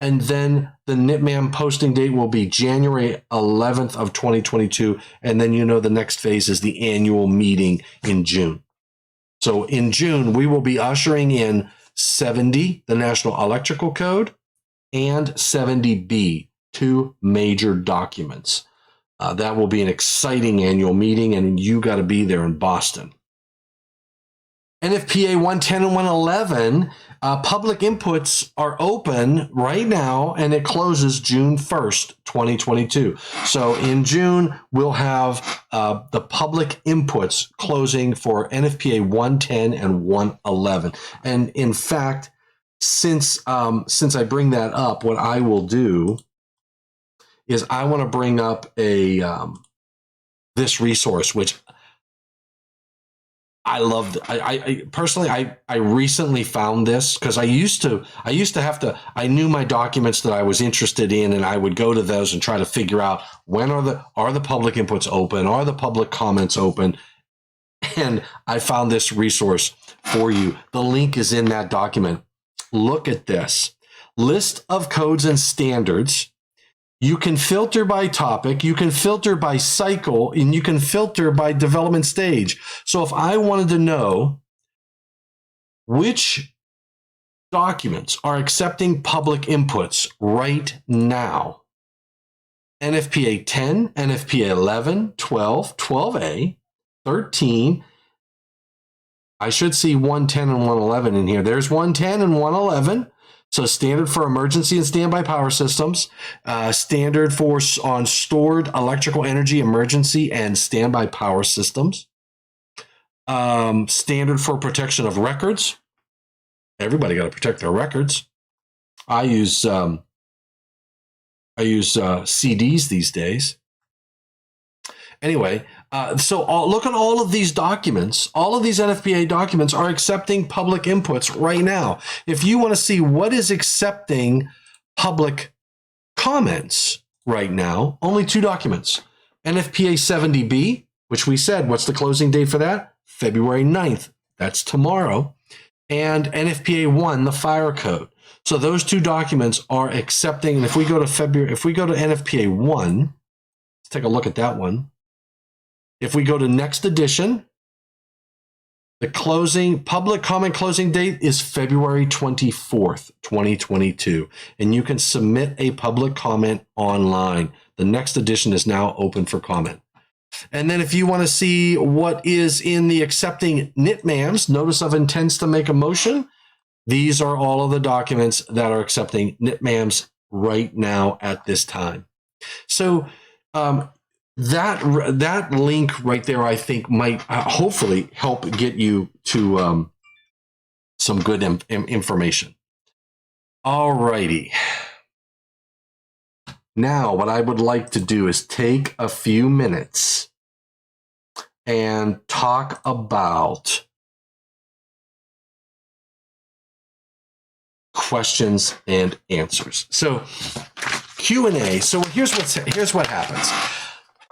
And then the NITMAM posting date will be January 11th of 2022. And then the next phase is the annual meeting in June. So in June, we will be ushering in 70, the National Electrical Code, and 70B, two major documents. That will be an exciting annual meeting, and you got to be there in Boston. NFPA 110 and 111, public inputs are open right now, and it closes June 1st, 2022. So in June, we'll have the public inputs closing for NFPA 110 and 111. And in fact, since I bring that up, what I will do is I want to bring up this resource, which I loved. I personally, I recently found this because I used to have to, I knew my documents that I was interested in, and I would go to those and try to figure out when are the public inputs open? Are the public comments open? And I found this resource for you. The link is in that document. Look at this list of codes and standards. You can filter by topic, you can filter by cycle, and you can filter by development stage. So if I wanted to know which documents are accepting public inputs right now, NFPA 10, NFPA 11, 12, 12A, 13, I should see 110 and 111 in here. There's 110 and 111. So standard for emergency and standby power systems, standard for on stored electrical energy emergency and standby power systems, standard for protection of records. Everybody got to protect their records. I use CDs these days. Anyway, so look at all of these documents. All of these NFPA documents are accepting public inputs right now. If you want to see what is accepting public comments right now, only 2 documents. NFPA 70B, which we said, what's the closing date for that? February 9th. That's tomorrow. And NFPA 1, the fire code. So those 2 documents are accepting. And if we go to NFPA 1, let's take a look at that one. If we go to next edition, the public comment closing date is February 24th, 2022. And you can submit a public comment online. The next edition is now open for comment. And then if you want to see what is in the accepting NITMAMs, notice of intents to make a motion, these are all of the documents that are accepting NITMAMs right now at this time. So that link right there, I think, might hopefully help get you to some good information. All righty. Now, what I would like to do is take a few minutes and talk about questions and answers. So Q&A. So here's what happens.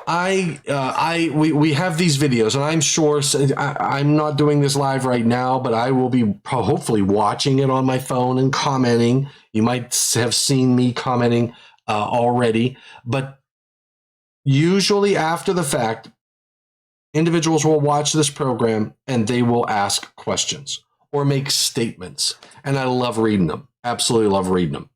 We have these videos, and I'm sure I'm not doing this live right now, but I will be hopefully watching it on my phone and commenting. You might have seen me commenting already, but usually after the fact, individuals will watch this program and they will ask questions or make statements. And I love reading them. Absolutely love reading them.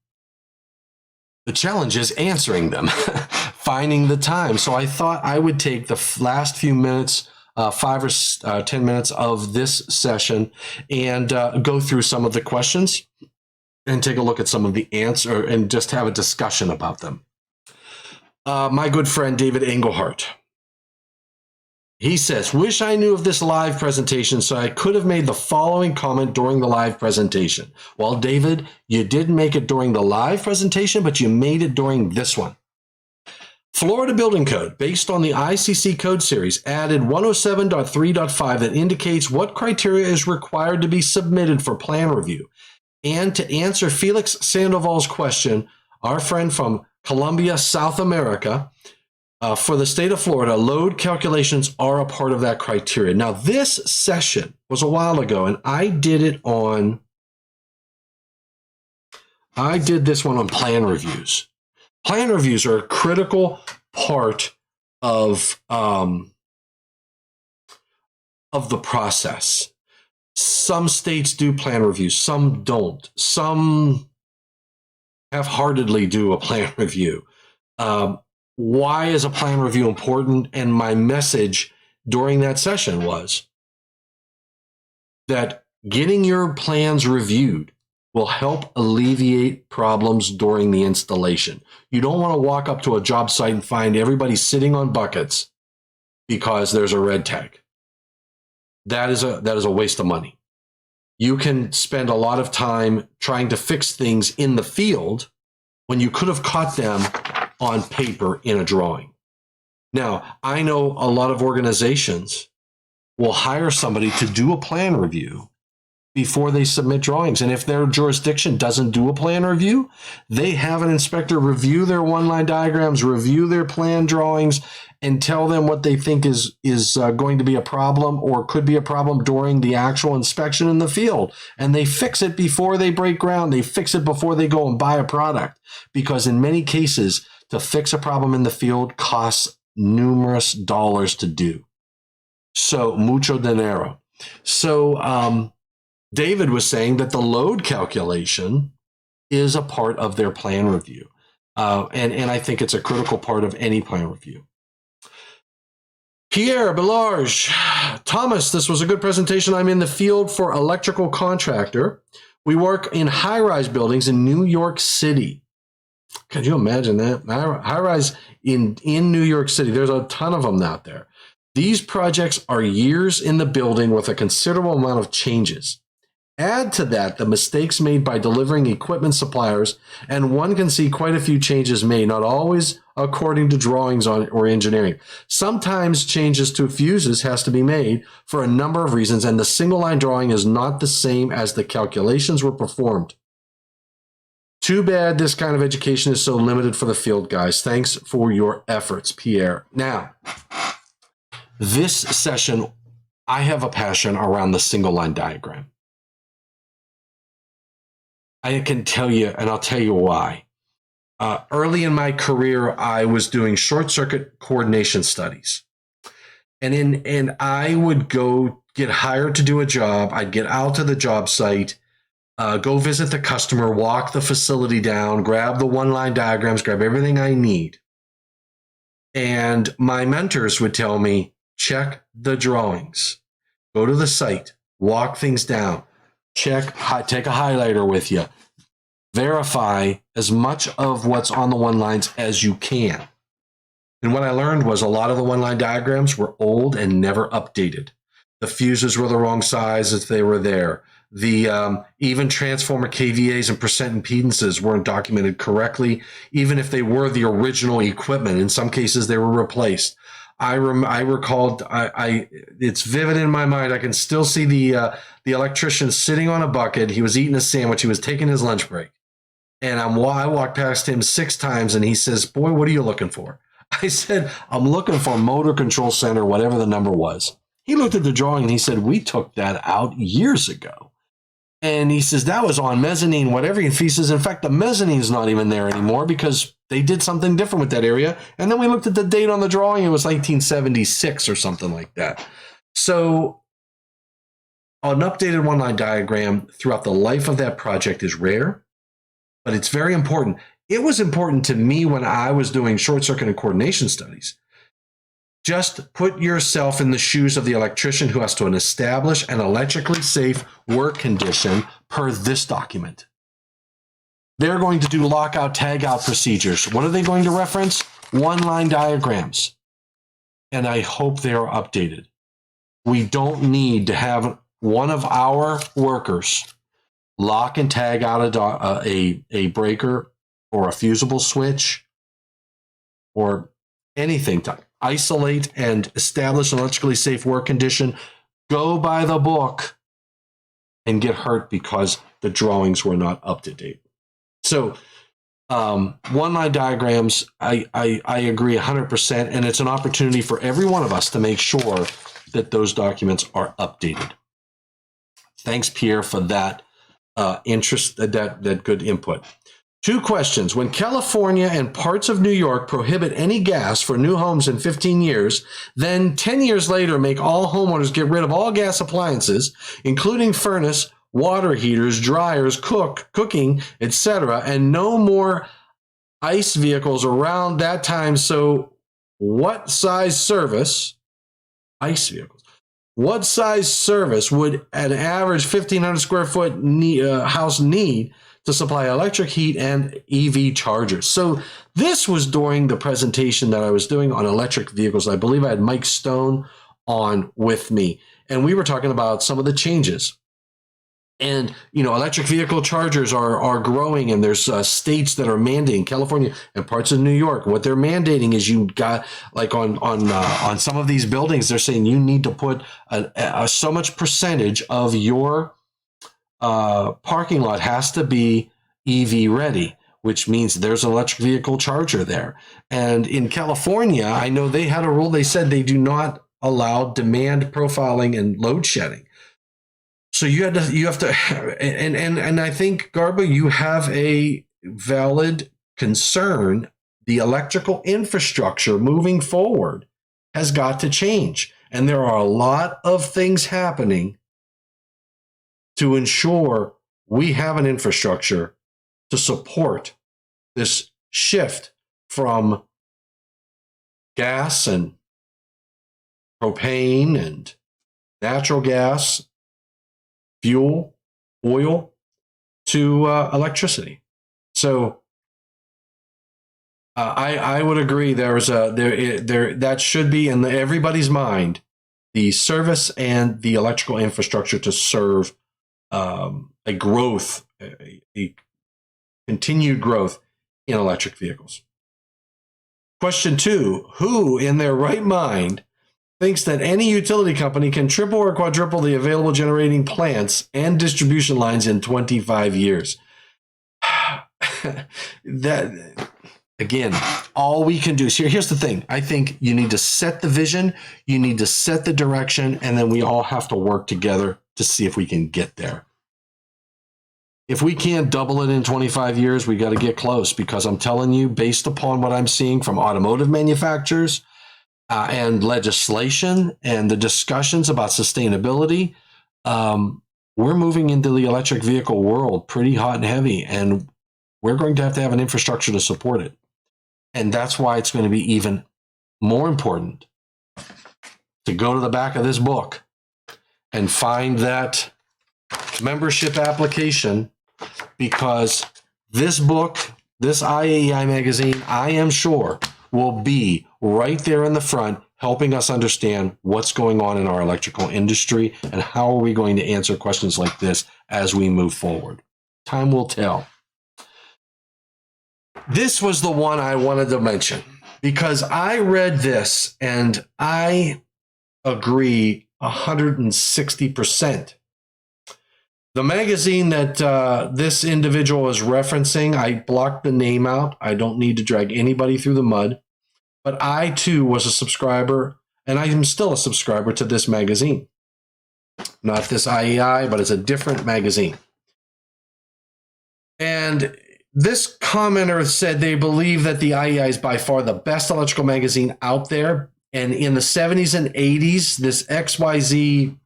The challenge is answering them, finding the time. So I thought I would take the last few minutes, 5 or 10 minutes of this session and go through some of the questions and take a look at some of the answer and just have a discussion about them. My good friend, David Engelhardt, he says, wish I knew of this live presentation so I could have made the following comment during the live presentation. Well, David, you didn't make it during the live presentation, but you made it during this one. Florida Building Code, based on the ICC code series, added 107.3.5 that indicates what criteria is required to be submitted for plan review. And to answer Felix Sandoval's question, our friend from Colombia, South America, for the state of Florida, load calculations are a part of that criteria. Now, this session was a while ago, and I did this one on plan reviews. Plan reviews are a critical part of the process. Some states do plan reviews, some don't. Some half-heartedly do a plan review. Why is a plan review important? And my message during that session was that getting your plans reviewed will help alleviate problems during the installation. You don't want to walk up to a job site and find everybody sitting on buckets because there's a red tag. That is a waste of money. You can spend a lot of time trying to fix things in the field when you could have caught them on paper in a drawing. Now, I know a lot of organizations will hire somebody to do a plan review before they submit drawings. And if their jurisdiction doesn't do a plan review, they have an inspector review their one-line diagrams, review their plan drawings, and tell them what they think is going to be a problem or could be a problem during the actual inspection in the field. And they fix it before they break ground. They fix it before they go and buy a product. Because in many cases, to fix a problem in the field costs numerous dollars to do. So, mucho dinero. So, David was saying that the load calculation is a part of their plan review. And I think it's a critical part of any plan review. Pierre Belarge, Thomas, this was a good presentation. I'm in the field for electrical contractor. We work in high-rise buildings in New York City. Could you imagine that? High-rise in New York City. There's a ton of them out there. These projects are years in the building with a considerable amount of changes. Add to that the mistakes made by delivering equipment suppliers, and one can see quite a few changes made, not always according to drawings or engineering. Sometimes changes to fuses has to be made for a number of reasons, and the single line drawing is not the same as the calculations were performed. Too bad this kind of education is so limited for the field, guys. Thanks for your efforts, Pierre. Now, this session, I have a passion around the single line diagram. I can tell you, and I'll tell you why. Early in my career, I was doing short circuit coordination studies. And I would go get hired to do a job. I'd get out to the job site, go visit the customer, walk the facility down, grab the one-line diagrams, grab everything I need. And my mentors would tell me, check the drawings, go to the site, walk things down, check, take a highlighter with you, verify as much of what's on the one lines as you can. And what I learned was a lot of the one-line diagrams were old and never updated. The fuses were the wrong size if they were there. The even transformer KVAs and percent impedances weren't documented correctly, even if they were the original equipment. In some cases, they were replaced. I recalled. It's vivid in my mind. I can still see the electrician sitting on a bucket. He was eating a sandwich. He was taking his lunch break, and I walked past him 6 times, and he says, "Boy, what are you looking for?" I said, "I'm looking for motor control center, whatever the number was." He looked at the drawing and he said, "We took that out years ago." And he says, "That was on mezzanine, whatever." And he says, "In fact, the mezzanine is not even there anymore because they did something different with that area." And then we looked at the date on the drawing. It was 1976 or something like that. So an updated one-line diagram throughout the life of that project is rare, but it's very important. It was important to me when I was doing short circuit and coordination studies. Just put yourself in the shoes of the electrician who has to establish an electrically safe work condition per this document. They're going to do lockout, tagout procedures. What are they going to reference? One-line diagrams. And I hope they are updated. We don't need to have one of our workers lock and tag out a breaker or a fusible switch or anything to isolate and establish an electrically safe work condition, go by the book, and get hurt because the drawings were not up to date. So one-line diagrams, I agree 100%, and it's an opportunity for every one of us to make sure that those documents are updated. Thanks, Pierre, for that that good input. 2 questions. When California and parts of New York prohibit any gas for new homes in 15 years, then 10 years later make all homeowners get rid of all gas appliances, including furnace, water heaters, dryers, cooking, etc., and no more ICE vehicles around that time. So what size service, ICE vehicles, what size service would an average 1,500 square foot house need to supply electric, heat, and EV chargers? So this was during the presentation that I was doing on electric vehicles. I believe I had Mike Stone on with me, and we were talking about some of the changes. And, electric vehicle chargers are growing, and there's states that are mandating, California and parts of New York. What they're mandating is you got, like on some of these buildings, they're saying you need to put so much percentage of your parking lot has to be EV ready, which means there's an electric vehicle charger there. And in California, I know they had a rule. They said they do not allow demand profiling and load shedding. So you have to, and I think, Garba, you have a valid concern. The electrical infrastructure moving forward has got to change. And there are a lot of things happening to ensure we have an infrastructure to support this shift from gas and propane and natural gas, fuel, oil, to electricity. So I would agree there that should be in everybody's mind, the service and the electrical infrastructure to serve a growth, a continued growth in electric vehicles. Question 2, who in their right mind thinks that any utility company can triple or quadruple the available generating plants and distribution lines in 25 years? That, again, all we can do is here's the thing. I think you need to set the vision, you need to set the direction, and then we all have to work together to see if we can get there. If we can't double it in 25 years, we got to get close, because I'm telling you, based upon what I'm seeing from automotive manufacturers and legislation and the discussions about sustainability, we're moving into the electric vehicle world pretty hot and heavy, and we're going to have an infrastructure to support it. And that's why it's going to be even more important to go to the back of this book and find that membership application, because this book, this IAEI magazine, I am sure will be right there in the front, helping us understand what's going on in our electrical industry and how are we going to answer questions like this as we move forward. Time will tell. This was the one I wanted to mention because I read this and I agree 160%. The magazine that this individual is referencing, I blocked the name out. I don't need to drag anybody through the mud. But I, too, was a subscriber, and I am still a subscriber to this magazine. Not this IAEI, but it's a different magazine. And this commenter said they believe that the IAEI is by far the best electrical magazine out there. And in the 70s and 80s, this XYZ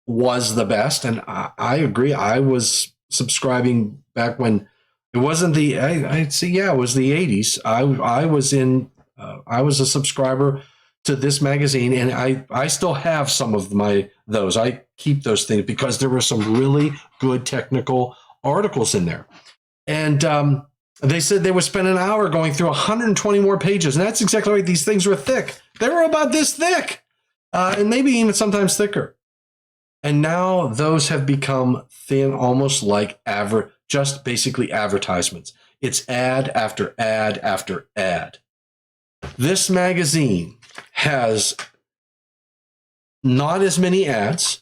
was the best. And I agree. I was subscribing back when it wasn't the, I'd say, yeah, it was the 80s. I was a subscriber to this magazine, and I still have some of those. I keep those things because there were some really good technical articles in there. And they said they would spend an hour going through 120 more pages. And that's exactly right. These things were thick. They were about this thick, and maybe even sometimes thicker. And now those have become thin, almost like just basically advertisements. It's ad after ad after ad. This magazine has not as many ads.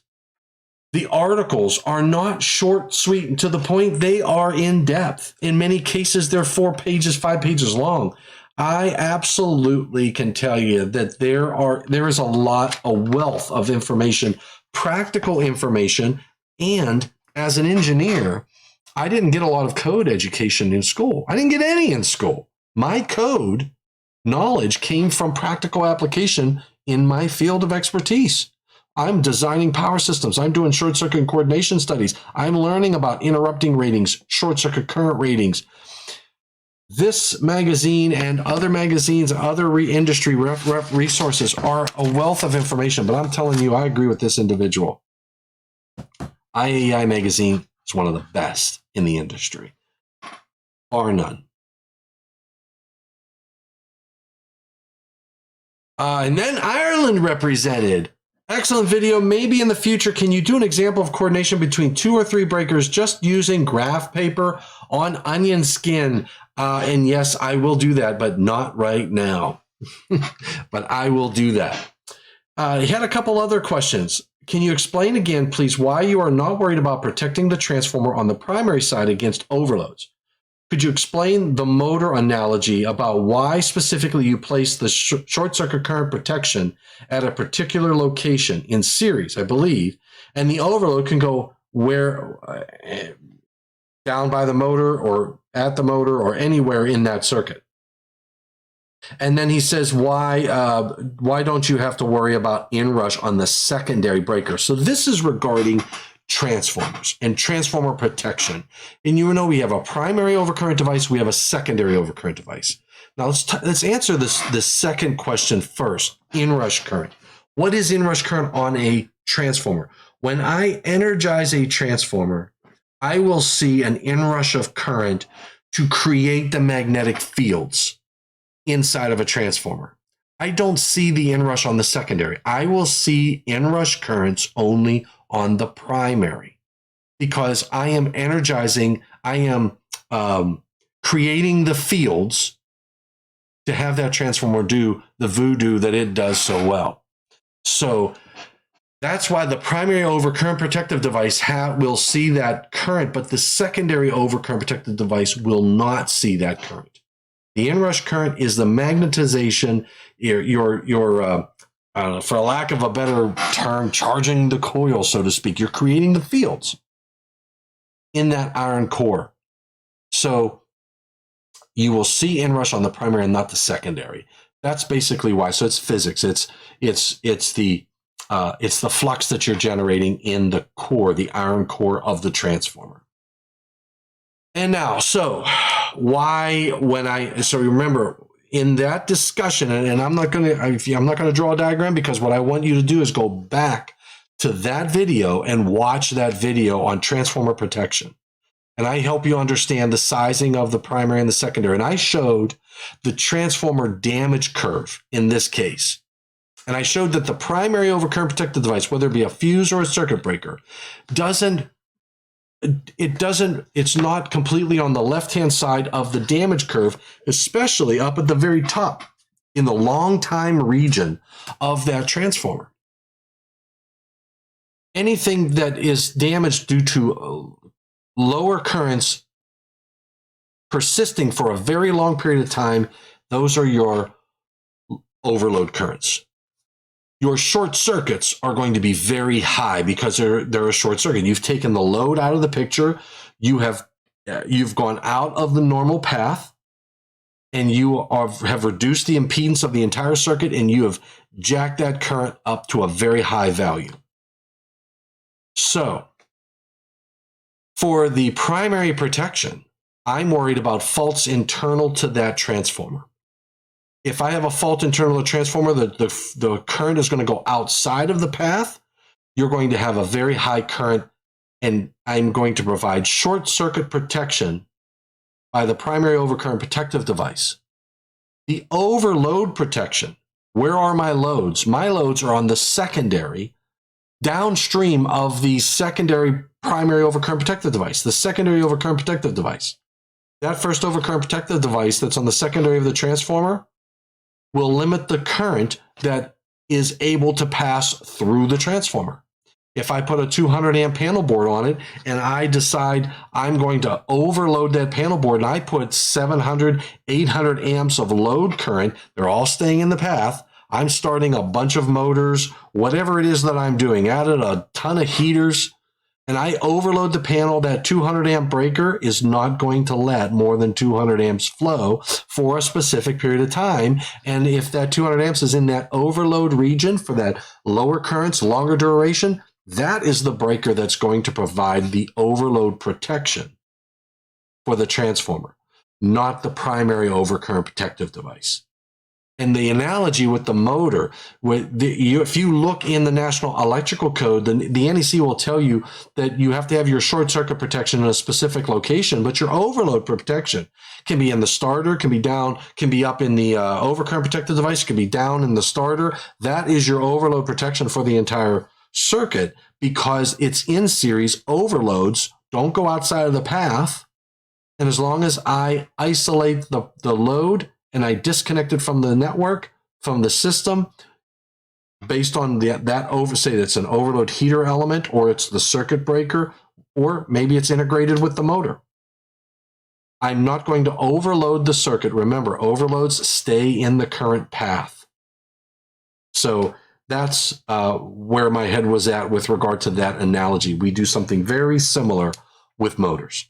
The articles are not short, sweet, and to the point. They are in depth. In many cases, they're 4 pages, 5 pages long. I absolutely can tell you that there is a wealth of information, practical information. And as an engineer, I didn't get a lot of code education in school. I didn't get any in school. My code knowledge came from practical application in my field of expertise. I'm designing power systems. I'm doing short circuit and coordination studies. I'm learning about interrupting ratings, short circuit current ratings. This magazine and other magazines, other industry resources are a wealth of information, but I'm telling you, I agree with this individual. IAEI magazine is one of the best in the industry, bar none. And then Ireland represented. Excellent video. Maybe in the future, can you do an example of coordination between 2 or 3 breakers just using graph paper on onion skin? And yes, I will do that, but not right now. But I will do that. He had a couple other questions. Can you explain again, please, why you are not worried about protecting the transformer on the primary side against overloads? Could you explain the motor analogy about why specifically you place the short circuit current protection at a particular location in series, I believe, and the overload can go where down by the motor or at the motor or anywhere in that circuit? And then he says, why don't you have to worry about inrush on the secondary breaker? So this is regarding transformers and transformer protection. And you know, we have a primary overcurrent device, we have a secondary overcurrent device. Now let's answer this second question first. Inrush current. What is inrush current on a transformer? When I energize a transformer, I will see an inrush of current to create the magnetic fields inside of a transformer. I don't see the inrush on the secondary. I will see inrush currents only on the primary. because I am energizing, I am creating the fields to have that transformer do the voodoo that it does so well. So that's why the primary overcurrent protective device will see that current, but the secondary overcurrent protective device will not see that current. The inrush current is the magnetization, for lack of a better term, charging the coil, so to speak. You're creating the fields in that iron core. So you will see inrush on the primary and not the secondary. That's basically why. So it's physics. It's the flux that you're generating in the core, the iron core of the transformer. And now, so remember in that discussion, and I'm not going to draw a diagram, because what I want you to do is go back to that video and watch that video on transformer protection. And I help you understand the sizing of the primary and the secondary. And I showed the transformer damage curve in this case. And I showed that the primary overcurrent protective device, whether it be a fuse or a circuit breaker, it's not completely on the left-hand side of the damage curve, especially up at the very top in the long time region of that transformer. Anything that is damaged due to lower currents persisting for a very long period of time, those are your overload currents. Your short circuits are going to be very high because they're a short circuit. You've taken the load out of the picture. You've gone out of the normal path, and you have reduced the impedance of the entire circuit, and you have jacked that current up to a very high value. So for the primary protection, I'm worried about faults internal to that transformer. If I have a fault internal to the transformer, the current is going to go outside of the path. You're going to have a very high current, and I'm going to provide short circuit protection by the primary overcurrent protective device. The overload protection, where are my loads? My loads are on the secondary, downstream of the secondary primary overcurrent protective device, the secondary overcurrent protective device. That first overcurrent protective device that's on the secondary of the transformer will limit the current that is able to pass through the transformer. If I put a 200 amp panel board on it and I decide I'm going to overload that panel board and I put 700, 800 amps of load current, they're all staying in the path. I'm starting a bunch of motors, whatever it is that I'm doing, added a ton of heaters, and I overload the panel, that 200 amp breaker is not going to let more than 200 amps flow for a specific period of time. And if that 200 amps is in that overload region for that lower currents, longer duration, that is the breaker that's going to provide the overload protection for the transformer, not the primary overcurrent protective device. And the analogy with the motor, if you look in the National Electrical Code, the NEC will tell you that you have to have your short circuit protection in a specific location, but your overload protection can be in the starter, can be down, can be up in the overcurrent protective device, can be down in the starter. That is your overload protection for the entire circuit, because it's in series. Overloads don't go outside of the path. And as long as I isolate the load and I disconnect it from the network, from the system, based on say it's an overload heater element, or it's the circuit breaker, or maybe it's integrated with the motor, I'm not going to overload the circuit. Remember, overloads stay in the current path. So that's where my head was at with regard to that analogy. We do something very similar with motors.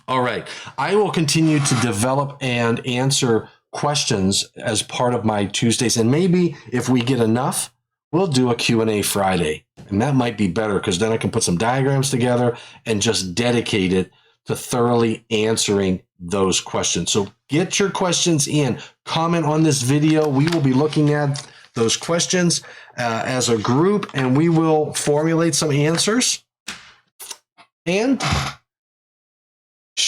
All right, I will continue to develop and answer questions as part of my Tuesdays, and maybe if we get enough, we'll do a Q&A Friday, and that might be better because then I can put some diagrams together and just dedicate it to thoroughly answering those questions. So get your questions in, comment on this video. We will be looking at those questions as a group, and we will formulate some answers and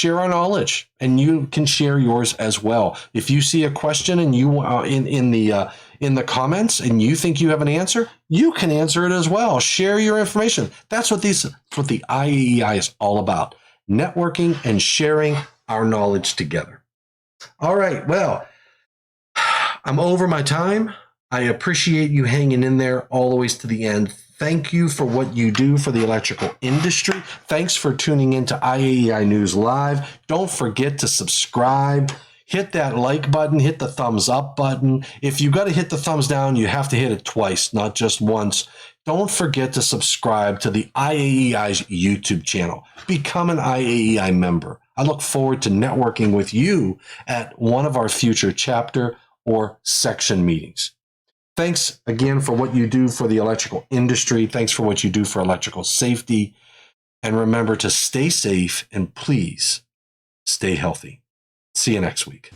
share our knowledge, and you can share yours as well. If you see a question and you in the comments and you think you have an answer, you can answer it as well. Share your information. That's what the IAEI is all about: networking and sharing our knowledge together. All right, well, I'm over my time. I appreciate you hanging in there all the way to the end. Thank you for what you do for the electrical industry. Thanks for tuning into IAEI News Live. Don't forget to subscribe. Hit that like button, hit the thumbs up button. If you got to hit the thumbs down, you have to hit it twice, not just once. Don't forget to subscribe to the IAEI's YouTube channel. Become an IAEI member. I look forward to networking with you at one of our future chapter or section meetings. Thanks again for what you do for the electrical industry. Thanks for what you do for electrical safety. And remember to stay safe and please stay healthy. See you next week.